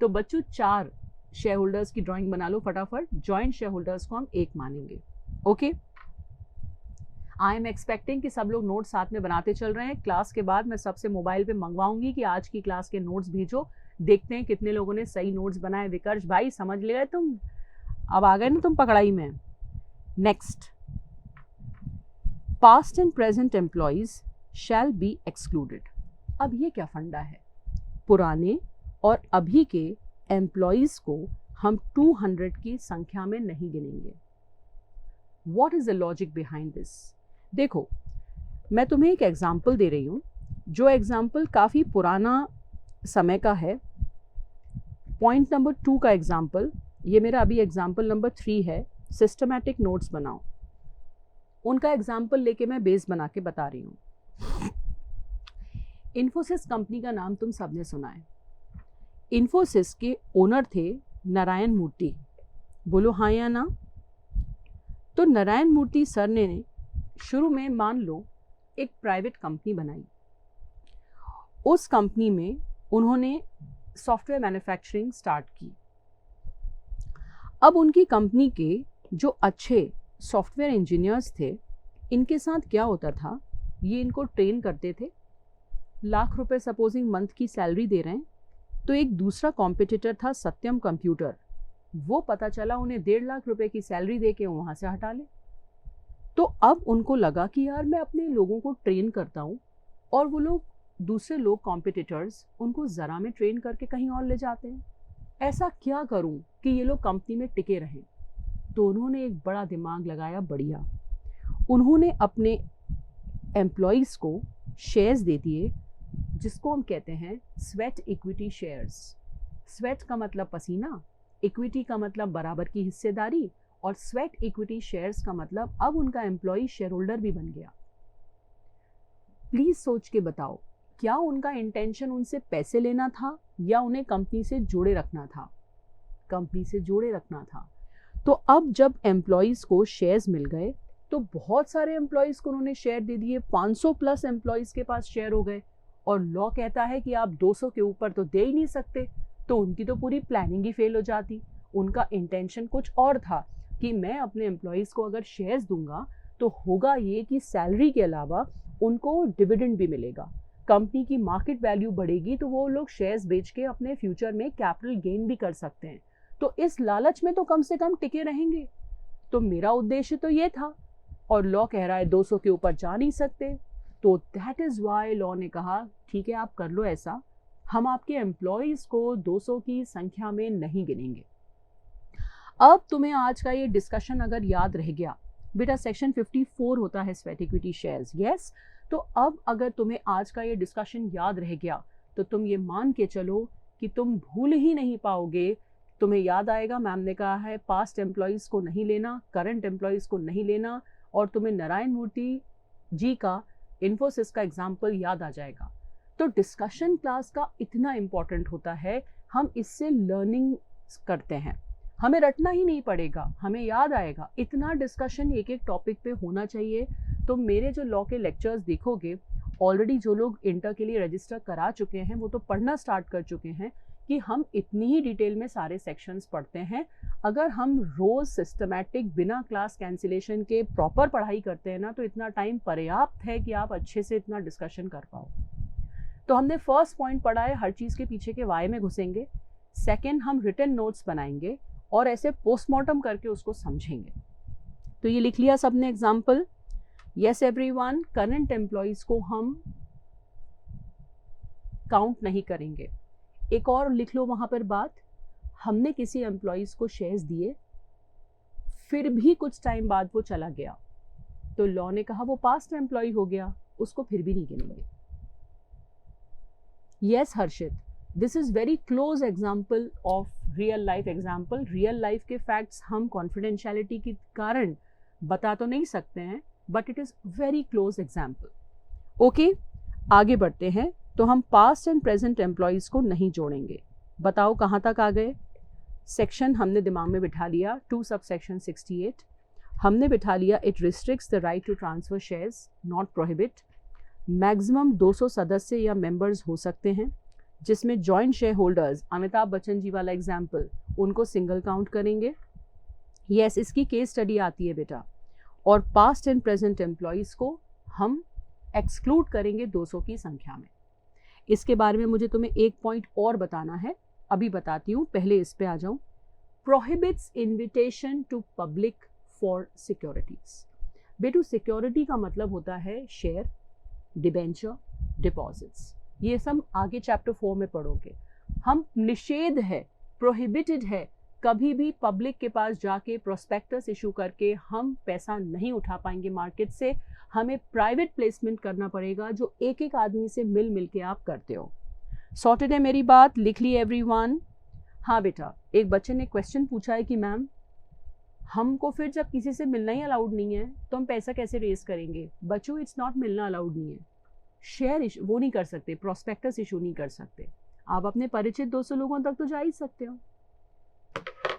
तो बच्चों 4 शेयर होल्डर्स की ड्राइंग बना लो फटाफट। जॉइंट शेयर होल्डर्स को हम एक मानेंगे। ओके, आई एम एक्सपेक्टिंग कि सब लोग नोट्स साथ में बनाते चल रहे हैं। क्लास के बाद मैं सबसे मोबाइल पे मंगवाऊंगी कि आज की क्लास के नोट्स भेजो, देखते हैं कितने लोगों ने सही नोट्स बनाए। विकर्ष भाई समझ ले गए तुम, अब आ गए ना तुम पकड़ाई में। Next, past and present employees shall be excluded. अब ये क्या फंडा है? पुराने और अभी के एम्प्लॉइज को हम 200 की संख्या में नहीं गिनेंगे। What is the logic behind this? देखो, मैं तुम्हें एक एग्जाम्पल दे रही हूँ, जो एग्जाम्पल काफ़ी पुराना समय का है। पॉइंट नंबर 2 का एग्जाम्पल, ये मेरा अभी एग्जाम्पल नंबर 3 है। सिस्टमैटिक नोट्स बनाओ, उनका एग्जाम्पल लेके मैं बेस बना के बता रही हूँ। इन्फोसिस कंपनी का नाम तुम सबने सुना है। इन्फोसिस के ओनर थे नारायण मूर्ति। बोलो हाँ या ना? तो नारायण मूर्ति सर ने शुरू में मान लो एक प्राइवेट कंपनी बनाई। उस कंपनी में उन्होंने सॉफ्टवेयर मैन्युफैक्चरिंग स्टार्ट की। अब उनकी कंपनी के जो अच्छे सॉफ्टवेयर इंजीनियर्स थे, इनके साथ क्या होता था, ये इनको ट्रेन करते थे। लाख रुपए सपोजिंग मंथ की सैलरी दे रहे हैं, तो एक दूसरा कॉम्पिटिटर था सत्यम कंप्यूटर, वो पता चला उन्हें 1.5 लाख रुपए की सैलरी दे के वहाँ से हटा ले। तो अब उनको लगा कि यार मैं अपने लोगों को ट्रेन करता हूँ और वो लोग दूसरे लोग कॉम्पिटिटर्स उनको ज़रा में ट्रेन करके कहीं और ले जाते हैं। ऐसा क्या करूँ कि ये लोग कंपनी में टिके रहें? तो उन्होंने एक बड़ा दिमाग लगाया, बढ़िया। उन्होंने अपने एम्प्लॉइज़ को शेयर्स दे दिए, जिसको हम कहते हैं स्वेट इक्विटी शेयर्स। स्वेट का मतलब पसीना, इक्विटी का मतलब बराबर की हिस्सेदारी, और स्वेट इक्विटी शेयर्स का मतलब अब उनका एम्प्लॉय शेयर होल्डर भी बन गया। प्लीज सोच के बताओ, क्या उनका इंटेंशन उनसे पैसे लेना था या उन्हें कंपनी से जोड़े रखना था? कंपनी से जोड़े रखना था। तो अब जब एम्प्लॉयज को शेयर्स मिल गए तो बहुत सारे एम्प्लॉयज को उन्होंने शेयर दे दिए। 500 प्लस एम्प्लॉयज के पास शेयर हो गए और लॉ कहता है कि आप 200 के ऊपर तो दे ही नहीं सकते। तो उनकी तो पूरी प्लानिंग ही फेल हो जाती। उनका इंटेंशन कुछ और था कि मैं अपने एम्प्लॉयज को अगर शेयर्स दूंगा तो होगा ये कि सैलरी के अलावा उनको डिविडेंड भी मिलेगा, कंपनी की मार्केट वैल्यू बढ़ेगी, तो वो लोग शेयर्स बेच के अपने फ्यूचर में कैपिटल गेन भी कर सकते हैं। तो इस लालच में तो कम से कम टिके रहेंगे। तो मेरा उद्देश्य तो ये था, और लॉ कह रहा है 200 के ऊपर जा नहीं सकते। तो दैट इज वाई लॉ ने कहा ठीक है आप कर लो ऐसा, हम आपके एम्प्लॉयज को 200 की संख्या में नहीं गिनेंगे। अब तुम्हें आज का ये डिस्कशन अगर याद रह गया, बेटा सेक्शन 54 होता है स्वेट इक्विटी शेयर्स, यस। तो अब अगर तुम्हें आज का ये डिस्कशन याद रह गया तो तुम ये मान के चलो कि तुम भूल ही नहीं पाओगे। तुम्हें याद आएगा, मैम ने कहा है पास्ट एम्प्लॉयज़ को नहीं लेना, करंट एम्प्लॉयज़ को नहीं लेना, और तुम्हें नारायण मूर्ति जी का इन्फोसिस का एग्जाम्पल याद आ जाएगा। तो डिस्कशन क्लास का इतना इम्पॉर्टेंट होता है, हम इससे लर्निंग करते हैं, हमें रटना ही नहीं पड़ेगा, हमें याद आएगा। इतना डिस्कशन एक एक टॉपिक पे होना चाहिए। तो मेरे जो लॉ के लेक्चर्स देखोगे, ऑलरेडी जो लोग इंटर के लिए रजिस्टर करा चुके हैं वो तो पढ़ना स्टार्ट कर चुके हैं कि हम इतनी ही डिटेल में सारे सेक्शंस पढ़ते हैं। अगर हम रोज़ सिस्टमैटिक बिना क्लास कैंसिलेशन के प्रॉपर पढ़ाई करते हैं ना, तो इतना टाइम पर्याप्त है कि आप अच्छे से इतना डिस्कशन कर पाओ। तो हमने फर्स्ट पॉइंट पढ़ा है, हर चीज़ के पीछे के वाई में घुसेंगे। सेकेंड, हम रिटन नोट्स बनाएंगे और ऐसे पोस्टमार्टम करके उसको समझेंगे। तो ये लिख लिया सबने example. Yes everyone, current employees को हम काउंट नहीं करेंगे। एक और लिख लो वहाँ पर बात, हमने किसी एम्प्लॉयज़ को शेयर्स दिए, फिर भी कुछ टाइम बाद वो चला गया, तो लॉ ने कहा वो पास्ट एम्प्लॉय हो गया, उसको फिर भी नहीं गिनेंगे। Yes Harshit, this is very close example of real life example. Real life के फैक्ट्स हम कॉन्फिडेंशियलिटी के कारण बता तो नहीं सकते हैं, but it is very close example. Okay, आगे बढ़ते हैं। तो हम पास्ट एंड प्रेजेंट एम्प्लॉयज़ को नहीं जोड़ेंगे। बताओ कहाँ तक आ गए? सेक्शन हमने दिमाग में बिठा लिया, 2 सब सेक्शन 68 हमने बिठा लिया। It restricts the right to transfer shares, not prohibit. Maximum 200 सदस्य या मेंबर्स हो सकते हैं, जिसमें joint share holders, Amitabh Bachchan ji वाला एग्जाम्पल, उनको सिंगल काउंट करेंगे। यस, इसकी केस स्टडी आती है बेटा। और पास्ट एंड प्रेजेंट एम्प्लॉयज़ को हम एक्सक्लूड करेंगे 200 की संख्या में। इसके बारे में मुझे तुम्हें एक पॉइंट और बताना है, अभी बताती हूँ, पहले इस पे आ जाऊँ। Prohibits invitation to public for securities. बेटू, सिक्योरिटी का मतलब होता है शेयर, डिबेंचर, डिपॉजिट्स। ये सब आगे चैप्टर 4 में पढ़ोगे। हम निषेध है, प्रोहिबिटेड है, कभी भी पब्लिक के पास जाके प्रोस्पेक्टस इशू करके हम पैसा नहीं उठा पाएंगे मार्केट से। हमें प्राइवेट प्लेसमेंट करना पड़ेगा, जो एक एक आदमी से मिल के आप करते हो। सॉर्टेड है मेरी बात? लिख ली एवरीवन? हाँ बेटा, एक बच्चे ने क्वेश्चन पूछा है कि मैम हमको फिर जब किसी से मिलना ही अलाउड नहीं है तो हम पैसा कैसे रेज करेंगे? बच्चों, इट्स नॉट मिलना अलाउड नहीं है, शेयर इशू वो नहीं कर सकते, प्रोस्पेक्टस इशू नहीं कर सकते। आप अपने परिचित 200 लोगों तक तो जा ही सकते हो।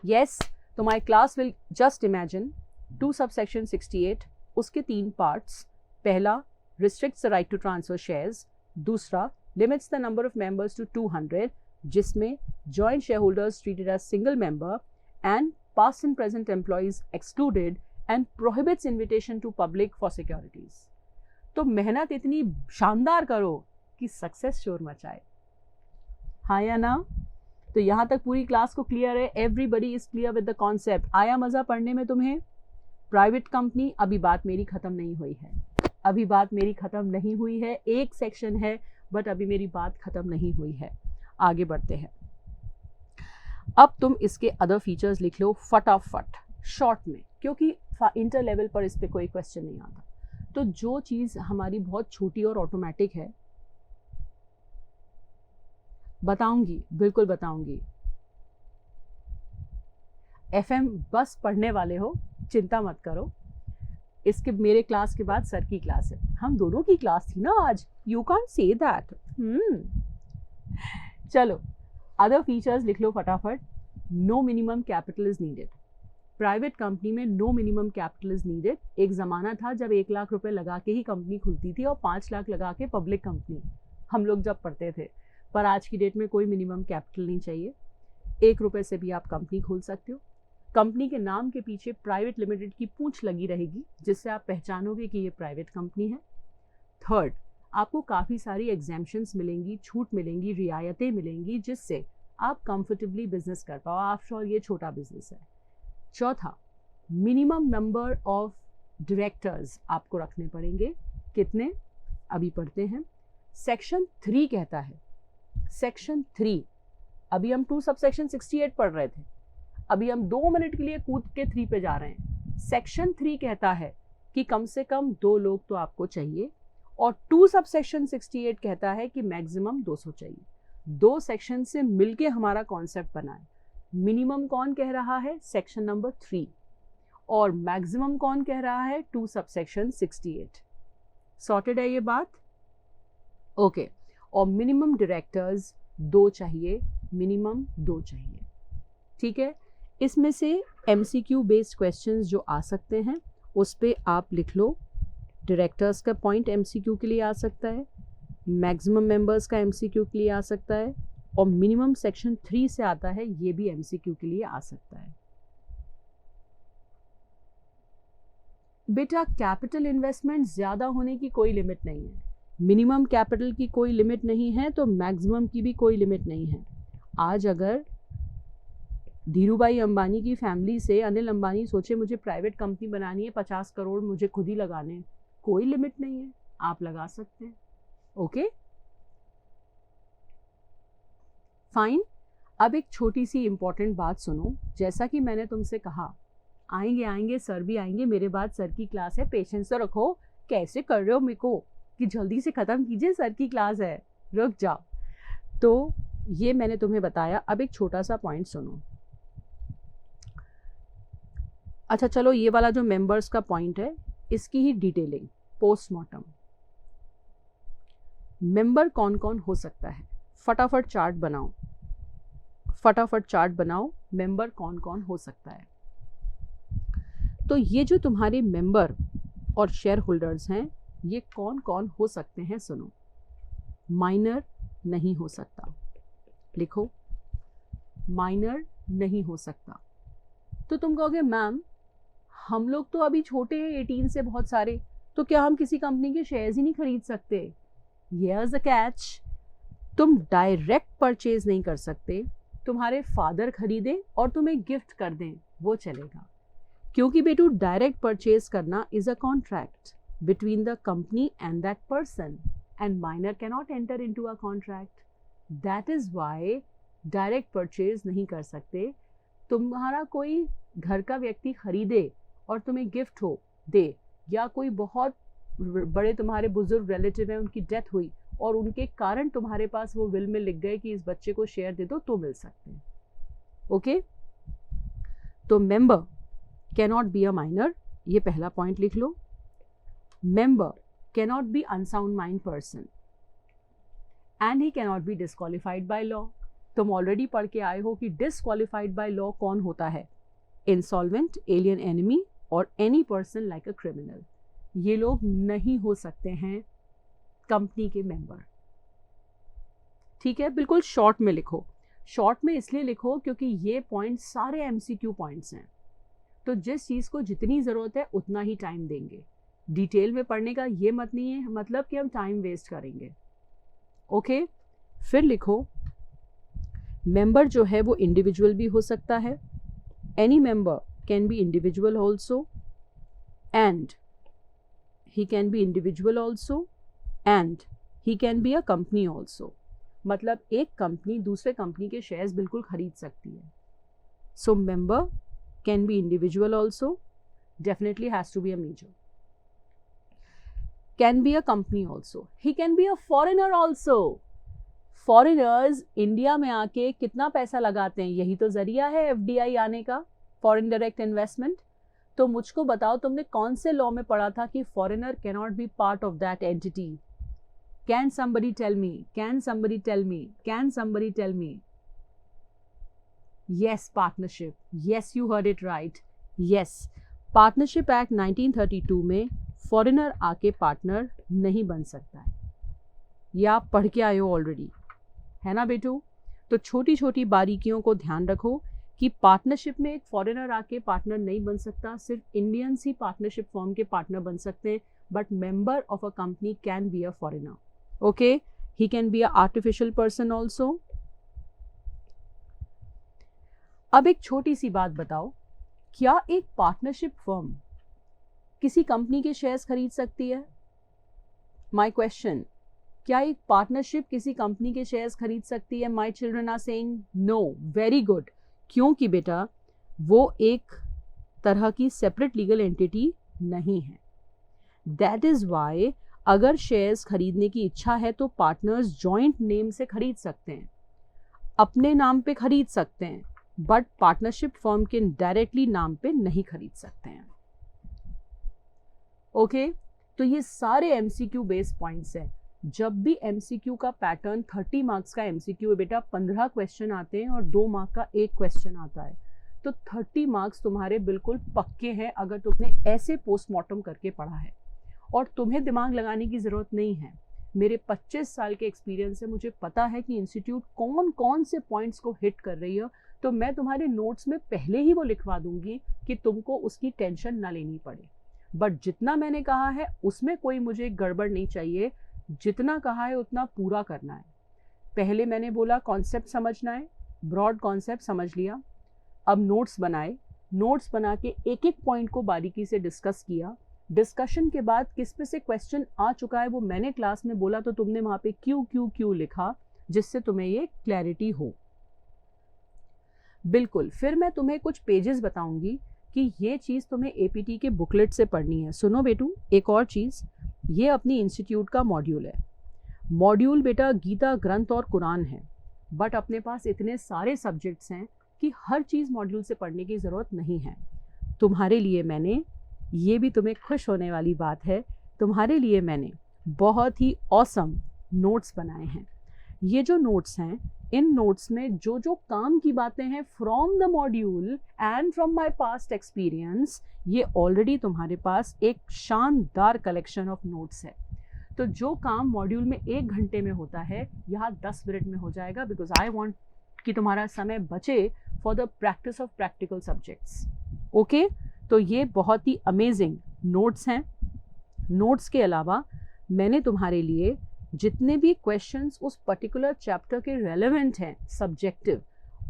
यस, तो my class will just imagine 2 sub section 68, उसके 3 पार्ट्स। पहला, restricts the right to transfer shares. दूसरा, limits the number of members to 200, जिसमें joint share holders treated as single member and past and present employees excluded, and prohibits invitation to public for securities। तो मेहनत इतनी शानदार करो कि success शोर मचाए, हाँ या ना? तो यहाँ तक पूरी क्लास को क्लियर है? Everybody is clear with the concept? आया मज़ा पढ़ने में तुम्हें? प्राइवेट कंपनी, अभी बात मेरी ख़त्म नहीं हुई है, अभी बात मेरी ख़त्म नहीं हुई है। एक सेक्शन है बट अभी मेरी बात ख़त्म नहीं हुई है। आगे बढ़ते हैं। अब तुम इसके अदर फीचर्स लिख लो फटाफट शॉर्ट में, क्योंकि इंटर लेवल पर इस पर कोई क्वेश्चन नहीं आता। तो जो चीज़ हमारी बहुत छोटी और ऑटोमेटिक है, बताऊंगी, बिल्कुल बताऊंगी। FM बस पढ़ने वाले हो, चिंता मत करो। इसके मेरे क्लास के बाद सर की क्लास है, हम दोनों की क्लास थी ना आज, यू कांट से दैट। चलो अदर फीचर्स लिख लो फटाफट। No minimum capital is needed. Private company में no minimum capital is needed. एक ज़माना था जब 1 लाख रुपए लगा के ही कंपनी खुलती थी और 5 लाख लगा के पब्लिक कंपनी, हम लोग जब पढ़ते थे। पर आज की डेट में कोई मिनिमम कैपिटल नहीं चाहिए, 1 रुपये से भी आप कंपनी खोल सकते हो। कंपनी के नाम के पीछे प्राइवेट लिमिटेड की पूंछ लगी रहेगी, जिससे आप पहचानोगे कि ये प्राइवेट कंपनी है। थर्ड, आपको काफ़ी सारी एग्जेम्पशंस मिलेंगी, छूट मिलेंगी, रियायतें मिलेंगी, जिससे आप कंफर्टेबली बिजनेस कर पाओ। आफ्टर ऑल ये छोटा बिजनेस है। चौथा, मिनिमम नंबर ऑफ डायरेक्टर्स आपको रखने पड़ेंगे। कितने? अभी पढ़ते हैं। सेक्शन 3 कहता है, सेक्शन 3, अभी हम 2 सब सेक्शन 68 पढ़ रहे थे, अभी हम 2 मिनट के लिए कूद के 3 पे जा रहे हैं। सेक्शन 3 कहता है कि कम से कम 2 लोग तो आपको चाहिए, और 2 सब सेक्शन 68 कहता है कि मैक्सिमम 200 चाहिए। 2 सेक्शन से मिलके हमारा कॉन्सेप्ट बना है। मिनिमम कौन कह रहा है? सेक्शन नंबर 3, और मैक्सिमम कौन कह रहा है? 2 सब सेक्शन 68। सॉर्टेड है ये बात? ओके। और मिनिमम डायरेक्टर्स 2 चाहिए, मिनिमम 2 चाहिए। ठीक है, इसमें से MCQ बेस्ड क्वेश्चंस जो आ सकते हैं उस पे आप लिख लो। डायरेक्टर्स का पॉइंट MCQ के लिए आ सकता है, मैक्सिमम मेंबर्स का MCQ के लिए आ सकता है, और मिनिमम सेक्शन 3 से आता है, ये भी MCQ के लिए आ सकता है। बेटा कैपिटल इन्वेस्टमेंट ज़्यादा होने की कोई लिमिट नहीं है। मिनिमम कैपिटल की कोई लिमिट नहीं है तो मैक्सिमम की भी कोई लिमिट नहीं है। आज अगर धीरूभाई अंबानी की फैमिली से अनिल अंबानी सोचे मुझे प्राइवेट कंपनी बनानी है, 50 करोड़ मुझे खुद ही लगाने, कोई लिमिट नहीं है, आप लगा सकते हैं। Okay fine. अब एक छोटी सी इंपॉर्टेंट बात सुनो। जैसा कि मैंने तुमसे कहा, आएंगे सर भी आएंगे, मेरे बाद सर की क्लास है, पेशेंस तो रखो। कैसे कर रहे हो मेरे को कि जल्दी से ख़त्म कीजिए, सर की क्लास है, रुक जाओ। तो ये मैंने तुम्हें बताया। अब एक छोटा सा पॉइंट सुनो। अच्छा चलो, ये वाला जो मेंबर्स का पॉइंट है इसकी ही डिटेलिंग पोस्टमार्टम। मेंबर कौन कौन हो सकता है? फटाफट चार्ट बनाओ, फटाफट चार्ट बनाओ, मेंबर कौन कौन हो सकता है। तो ये जो तुम्हारे मेंबर और शेयर होल्डर्स हैं, ये कौन कौन हो सकते हैं? सुनो, माइनर नहीं हो सकता, लिखो, माइनर नहीं हो सकता। तो तुम कहोगे मैम हम लोग तो अभी छोटे हैं 18 से बहुत सारे, तो क्या हम किसी कंपनी के शेयर्स ही नहीं खरीद सकते? हियर्स द कैच, तुम डायरेक्ट परचेज नहीं कर सकते। तुम्हारे फादर खरीदे और तुम्हें गिफ्ट कर दें वो चलेगा, क्योंकि बेटू डायरेक्ट परचेज करना is a contract between the company and that person, and minor cannot enter into a contract. That is why direct purchase नहीं कर सकते। तुम्हारा कोई घर का व्यक्ति खरीदे और तुम्हें गिफ्ट हो दे, या कोई बहुत बड़े तुम्हारे बुजुर्ग रिलेटिव हैं, उनकी डेथ हुई और उनके कारण तुम्हारे पास वो विल में लिख गए कि इस बच्चे को शेयर दे दो, तो मिल सकते हैं। ओके, तो member cannot be a minor, ये पहला पॉइंट लिख लो। Member cannot be unsound mind person and he cannot be disqualified by law. तुम ऑलरेडी पढ़ के आए हो कि disqualified by law कौन होता है? Insolvent, alien enemy और any person like a criminal. ये लोग नहीं हो सकते हैं कंपनी के मेंबर। ठीक है, बिल्कुल शॉर्ट में लिखो। शॉर्ट में इसलिए लिखो क्योंकि ये पॉइंट सारे MCQ पॉइंट्स हैं, तो जिस चीज़ को जितनी ज़रूरत है उतना ही टाइम देंगे। डिटेल में पढ़ने का ये मत नहीं है मतलब कि हम टाइम वेस्ट करेंगे। ओके, फिर लिखो, मेंबर जो है वो इंडिविजुअल भी हो सकता है। Any member can be individual also and he can be individual also and he can be a company also. मतलब एक कंपनी दूसरे कंपनी के शेयर्स बिल्कुल खरीद सकती है। So member can be individual also, definitely has to be a major. Can be a company also. He can be a foreigner also. Foreigners India में आके कितना पैसा लगाते हैं, यही तो जरिया है FDI आने का, फॉरेन डायरेक्ट इन्वेस्टमेंट। तो मुझको बताओ तुमने कौन से लॉ में पढ़ा था कि foreigner cannot be part of that entity? Can somebody tell me? Can somebody tell me? Can somebody tell me? Yes, partnership. Yes, you heard it right. Yes, partnership act 1932 में फॉरेनर आके partner नहीं बन सकता है। ये आप पढ़ के आए हो ऑलरेडी, है ना बेटू? तो छोटी छोटी बारीकियों को ध्यान रखो कि पार्टनरशिप में एक फॉरेनर आके पार्टनर नहीं बन सकता, सिर्फ इंडियंस ही पार्टनरशिप फॉर्म के पार्टनर बन सकते हैं, but member of a company can be a foreigner. Okay, he can be a artificial person also. अब एक छोटी सी बात बताओ, क्या एक पार्टनरशिप फर्म किसी कंपनी के शेयर्स खरीद सकती है? माय क्वेश्चन, क्या एक पार्टनरशिप किसी कंपनी के शेयर्स खरीद सकती है? My children are saying no. Very good, क्योंकि बेटा वो एक तरह की सेपरेट लीगल एंटिटी नहीं है। दैट इज वाई अगर शेयर्स खरीदने की इच्छा है तो पार्टनर्स जॉइंट नेम से खरीद सकते हैं, अपने नाम पे खरीद सकते हैं, बट पार्टनरशिप फर्म के डायरेक्टली नाम पे नहीं खरीद सकते हैं। ओके, तो ये सारे एमसीक्यू बेस्ड पॉइंट्स हैं। जब भी एमसीक्यू का पैटर्न 30 मार्क्स का एमसीक्यू है बेटा, 15 क्वेश्चन आते हैं और 2 मार्क का एक क्वेश्चन आता है, तो 30 मार्क्स तुम्हारे बिल्कुल पक्के हैं अगर तुमने ऐसे पोस्टमार्टम करके पढ़ा है। और तुम्हें दिमाग लगाने की ज़रूरत नहीं है। मेरे 25 साल के एक्सपीरियंस से मुझे पता है कि इंस्टीट्यूट कौन कौन से पॉइंट्स को हिट कर रही है, तो मैं तुम्हारे नोट्स में पहले ही वो लिखवा दूंगी कि तुमको उसकी टेंशन ना लेनी पड़े। बट जितना मैंने कहा है उसमें कोई मुझे गड़बड़ नहीं चाहिए, जितना कहा है उतना पूरा करना है। पहले मैंने बोला कॉन्सेप्ट समझना है, ब्रॉड कॉन्सेप्ट समझ लिया। अब नोट्स बनाए, नोट्स बना के एक एक पॉइंट को बारीकी से डिस्कस किया। डिस्कशन के बाद किस पे से क्वेश्चन आ चुका है वो मैंने क्लास में बोला, तो तुमने वहाँ पे क्यू क्यू क्यू लिखा, जिससे तुम्हें ये क्लैरिटी हो। बिल्कुल, फिर मैं तुम्हें कुछ पेजेस बताऊंगी कि ये चीज़ तुम्हें एपीटी के बुकलेट से पढ़नी है। सुनो बेटू, एक और चीज़, ये अपनी इंस्टीट्यूट का मॉड्यूल है। मॉड्यूल बेटा गीता ग्रंथ और कुरान है, बट अपने पास इतने सारे सब्जेक्ट्स हैं कि हर चीज़ मॉड्यूल से पढ़ने की ज़रूरत नहीं है। तुम्हारे लिए मैंने, ये भी तुम्हें खुश होने वाली बात है, तुम्हारे लिए मैंने बहुत ही ऑसम नोट्स बनाए हैं। ये जो नोट्स हैं, इन नोट्स में जो जो काम की बातें हैं from the module and from my past experience, ये ऑलरेडी तुम्हारे पास एक शानदार कलेक्शन ऑफ नोट्स है। तो जो काम मॉड्यूल में 1 घंटे में होता है, यहाँ 10 मिनट में हो जाएगा, बिकॉज आई वॉन्ट कि तुम्हारा समय बचे for the practice of practical subjects. Okay, तो ये बहुत ही अमेजिंग नोट्स हैं। नोट्स के अलावा मैंने तुम्हारे लिए जितने भी क्वेश्चंस उस पर्टिकुलर चैप्टर के रेलेवेंट हैं सब्जेक्टिव,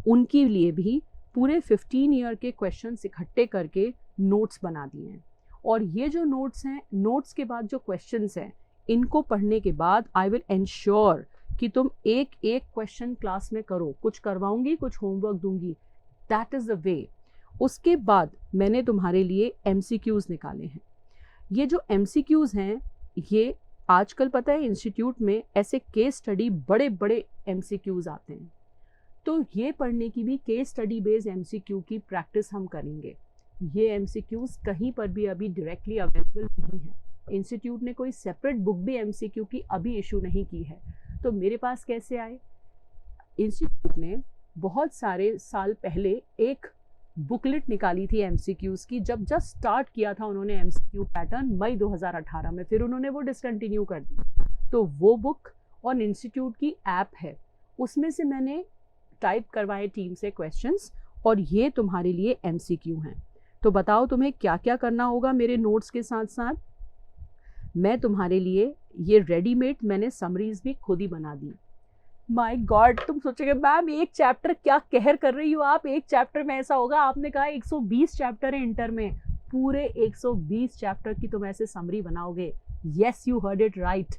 उनके लिए भी पूरे 15 ईयर के क्वेश्चंस इकट्ठे करके नोट्स बना दिए हैं। और ये जो नोट्स हैं, नोट्स के बाद जो क्वेश्चंस हैं, इनको पढ़ने के बाद आई विल एंश्योर कि तुम एक एक क्वेश्चन क्लास में करो। कुछ करवाऊंगी, कुछ होमवर्क दूंगी, दैट इज़ द वे। उसके बाद मैंने तुम्हारे लिए MCQs निकाले हैं। ये जो MCQs हैं, ये आजकल पता है इंस्टीट्यूट में ऐसे केस स्टडी बड़े बड़े MCQs आते हैं, तो ये पढ़ने की भी केस स्टडी बेस्ड MCQ की प्रैक्टिस हम करेंगे। ये MCQs कहीं पर भी अभी डायरेक्टली अवेलेबल नहीं है। इंस्टीट्यूट ने कोई सेपरेट बुक भी MCQ की अभी इशू नहीं की है। तो मेरे पास कैसे आए? इंस्टीट्यूट ने बहुत सारे साल पहले एक बुकलेट निकाली थी MCQs की, जब जस्ट स्टार्ट किया था उन्होंने MCQ पैटर्न मई 2018 में, फिर उन्होंने वो डिसकंटिन्यू कर दी। तो वो बुक और इंस्टीट्यूट की ऐप है, उसमें से मैंने टाइप करवाए टीम से क्वेश्चंस, और ये तुम्हारे लिए MCQ हैं। तो बताओ तुम्हें क्या क्या करना होगा मेरे नोट्स के साथ साथ। मैं तुम्हारे लिए ये रेडीमेड मैंने समरीज भी खुद ही बना दी। माय गॉड, तुम सोचोगे मैम एक चैप्टर क्या कहर कर रही हो आप, एक चैप्टर में ऐसा होगा? आपने कहा 120 चैप्टर है इंटर में, पूरे 120 चैप्टर की तुम ऐसे समरी बनाओगे? Yes, you heard it right.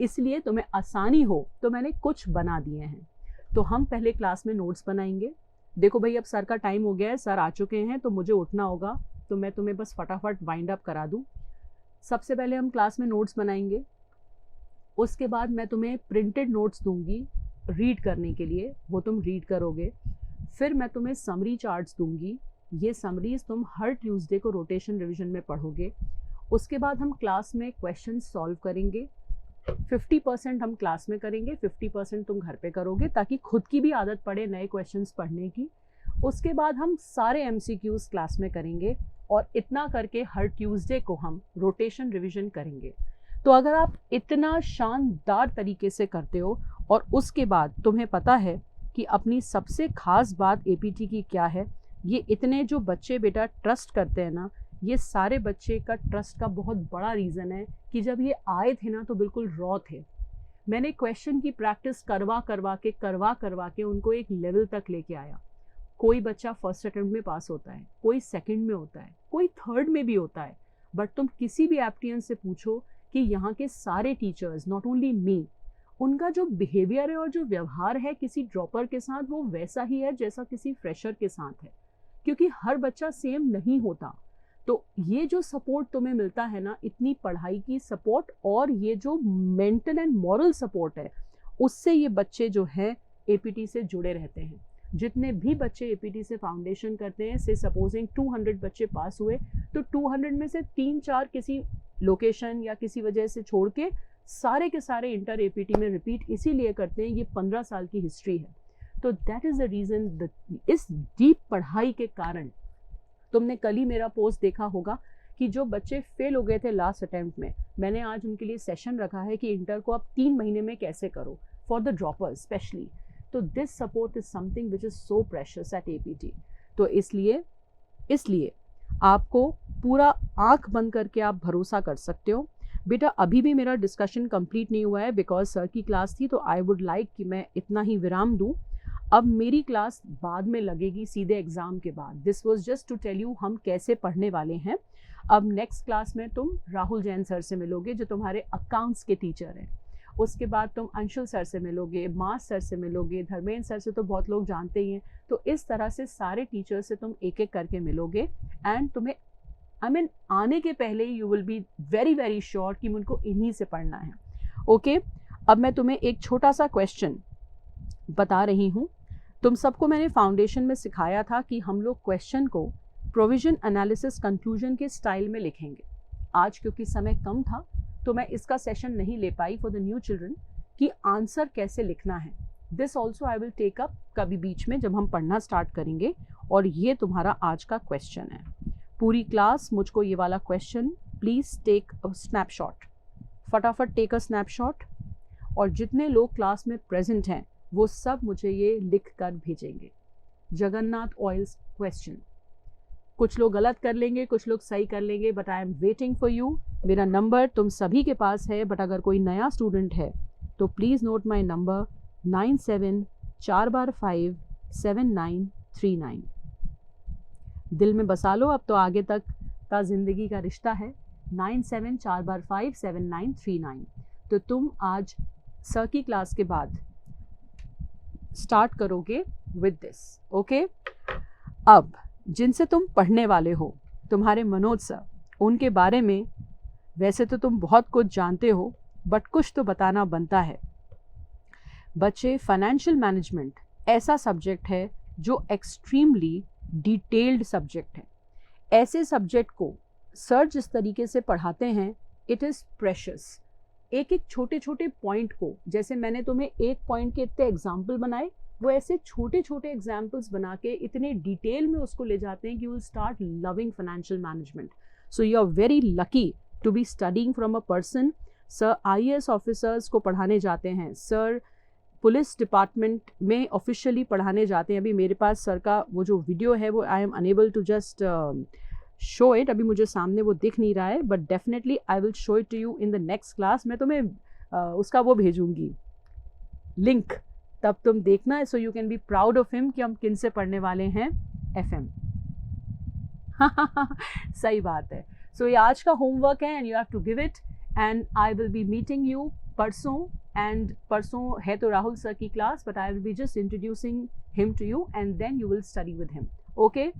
इसलिए तुम्हें आसानी हो तो मैंने कुछ बना दिए हैं। तो हम पहले क्लास में नोट्स बनाएंगे। देखो भाई, अब सर का टाइम हो गया है, सर आ चुके हैं, तो मुझे उठना होगा, तो मैं तुम्हें बस फटाफट वाइंड अप करा दूँ। सबसे पहले हम क्लास में नोट्स बनाएंगे, उसके बाद मैं तुम्हें प्रिंटेड नोट्स दूंगी रीड करने के लिए, वो तुम रीड करोगे। फिर मैं तुम्हें समरी चार्ट्स दूंगी, ये समरीज तुम हर ट्यूसडे को रोटेशन रिवीजन में पढ़ोगे। उसके बाद हम क्लास में क्वेश्चन सॉल्व करेंगे। 50% हम क्लास में करेंगे, 50% तुम घर पे करोगे, ताकि खुद की भी आदत पड़े नए क्वेश्चंस पढ़ने की। उसके बाद हम सारे MCQs क्लास में करेंगे, और इतना करके हर ट्यूसडे को हम रोटेशन रिवीजन करेंगे। तो अगर आप इतना शानदार तरीके से करते हो, और उसके बाद तुम्हें पता है कि अपनी सबसे खास बात APT की क्या है, ये इतने जो बच्चे बेटा ट्रस्ट करते हैं ना, ये सारे बच्चे का ट्रस्ट का बहुत बड़ा रीज़न है कि जब ये आए थे ना तो बिल्कुल रॉ थे। मैंने क्वेश्चन की प्रैक्टिस करवा करवा के उनको एक लेवल तक लेके आया। कोई बच्चा फर्स्ट अटेम्प्ट में पास होता है, कोई सेकंड में होता है, कोई थर्ड में भी होता है, बट तुम किसी भी एप्टियन से पूछो कि यहाँ के सारे टीचर्स, नॉट ओनली मी, उनका जो बिहेवियर है और जो व्यवहार है किसी ड्रॉपर के साथ, वो वैसा ही है जैसा किसी फ्रेशर के साथ है। क्योंकि हर बच्चा सेम नहीं होता। तो ये जो सपोर्ट तुम्हें मिलता है ना, इतनी पढ़ाई की सपोर्ट और ये जो मेंटल एंड मॉरल सपोर्ट है, उससे ये बच्चे जो है एपीटी से जुड़े रहते हैं। जितने भी बच्चे एपीटी से फाउंडेशन करते हैं, से सपोजिंग 200 बच्चे पास हुए, तो 200 में से 3-4 किसी लोकेशन या किसी वजह से छोड़ के सारे के सारे इंटर एपीटी में रिपीट इसीलिए करते हैं। ये 15 साल की हिस्ट्री है। तो दैट इज़ द रीज़न। इस डीप पढ़ाई के कारण तुमने कल ही मेरा पोस्ट देखा होगा कि जो बच्चे फेल हो गए थे लास्ट अटेम्प्ट में, मैंने आज उनके लिए सेशन रखा है कि इंटर को आप 3 महीने में कैसे करो, फॉर द ड्रॉपर्स स्पेशली। तो this support is something which is so precious at APT. तो इसलिए आपको पूरा आंख बंद करके आप भरोसा कर सकते हो। बेटा अभी भी मेरा डिस्कशन कंप्लीट नहीं हुआ है बिकॉज सर की क्लास थी, तो आई वुड लाइक कि मैं इतना ही विराम दूं। अब मेरी क्लास बाद में लगेगी सीधे एग्ज़ाम के बाद। This was just to tell you हम कैसे पढ़ने वाले हैं। अब नेक्स्ट क्लास में तुम राहुल जैन सर से मिलोगे जो तुम्हारे अकाउंट्स के टीचर हैं। उसके बाद तुम अंशुल सर से मिलोगे, मास सर से मिलोगे, धर्मेंद्र सर से तो बहुत लोग जानते ही हैं। तो इस तरह से सारे टीचर से तुम एक एक करके मिलोगे एंड तुम्हें आने के पहले ही you will be very very sure कि मुझको इन्हीं से पढ़ना है। ओके अब मैं तुम्हें एक छोटा सा क्वेश्चन बता रही हूँ। तुम सबको मैंने फाउंडेशन में सिखाया था कि हम लोग क्वेश्चन को प्रोविजन एनालिसिस कंक्लूजन के स्टाइल में लिखेंगे। आज क्योंकि समय कम था तो मैं इसका सेशन नहीं ले पाई फॉर द न्यू चिल्ड्रन कि आंसर कैसे लिखना है। This also I will take up कभी बीच में जब हम पढ़ना स्टार्ट करेंगे। और ये तुम्हारा आज का क्वेश्चन है। पूरी क्लास मुझको ये वाला question please take a snapshot, फटाफट टेक अ स्नैपशॉट। और जितने लोग क्लास में प्रेजेंट हैं वो सब मुझे ये लिख कर भेजेंगे। जगन्नाथ ऑयल्स क्वेश्चन, कुछ लोग गलत कर लेंगे, कुछ लोग सही कर लेंगे, but I am waiting for you. मेरा नंबर तुम सभी के पास है, बट अगर कोई नया स्टूडेंट है तो प्लीज़ नोट माई नंबर 97-4/5-7939। दिल में बसा लो, अब तो आगे तक का ज़िंदगी का रिश्ता है। 97-4/5-7939। तो तुम आज सर की क्लास के बाद स्टार्ट करोगे विद दिस। ओके अब जिनसे तुम पढ़ने वाले हो, तुम्हारे मनोज सर, उनके बारे में वैसे तो तुम बहुत कुछ जानते हो बट कुछ तो बताना बनता है। बच्चे फाइनेंशियल मैनेजमेंट ऐसा सब्जेक्ट है जो एक्सट्रीमली डिटेल्ड सब्जेक्ट है। ऐसे सब्जेक्ट को सर जिस तरीके से पढ़ाते हैं इट इज़ प्रेशियस। एक एक छोटे छोटे पॉइंट को, जैसे मैंने तुम्हें एक पॉइंट के इतने एग्जाम्पल बनाए, वो ऐसे छोटे छोटे एग्जाम्पल्स बना के इतने डिटेल में उसको ले जाते हैं कि you will start loving financial management. So you are very lucky to be studying from a person. Sir IAS officers को पढ़ाने जाते हैं, सर पुलिस डिपार्टमेंट में ऑफिशियली पढ़ाने जाते हैं। अभी मेरे पास सर का वो जो वीडियो है वो I am unable to just show it, अभी मुझे सामने वो दिख नहीं रहा है, but definitely I will show it to you in the next class. मैं तुम्हें उसका वो भेजूंगी लिंक, तब तुम देखना, so you can be proud of him कि हम किन से पढ़ने वाले हैं। FM सही बात है। सो ये आज का होमवर्क है and you have to give it and I will be meeting you परसों। एंड परसों है तो राहुल सर की क्लास, but I will be just introducing him to you and then you will study with him. Okay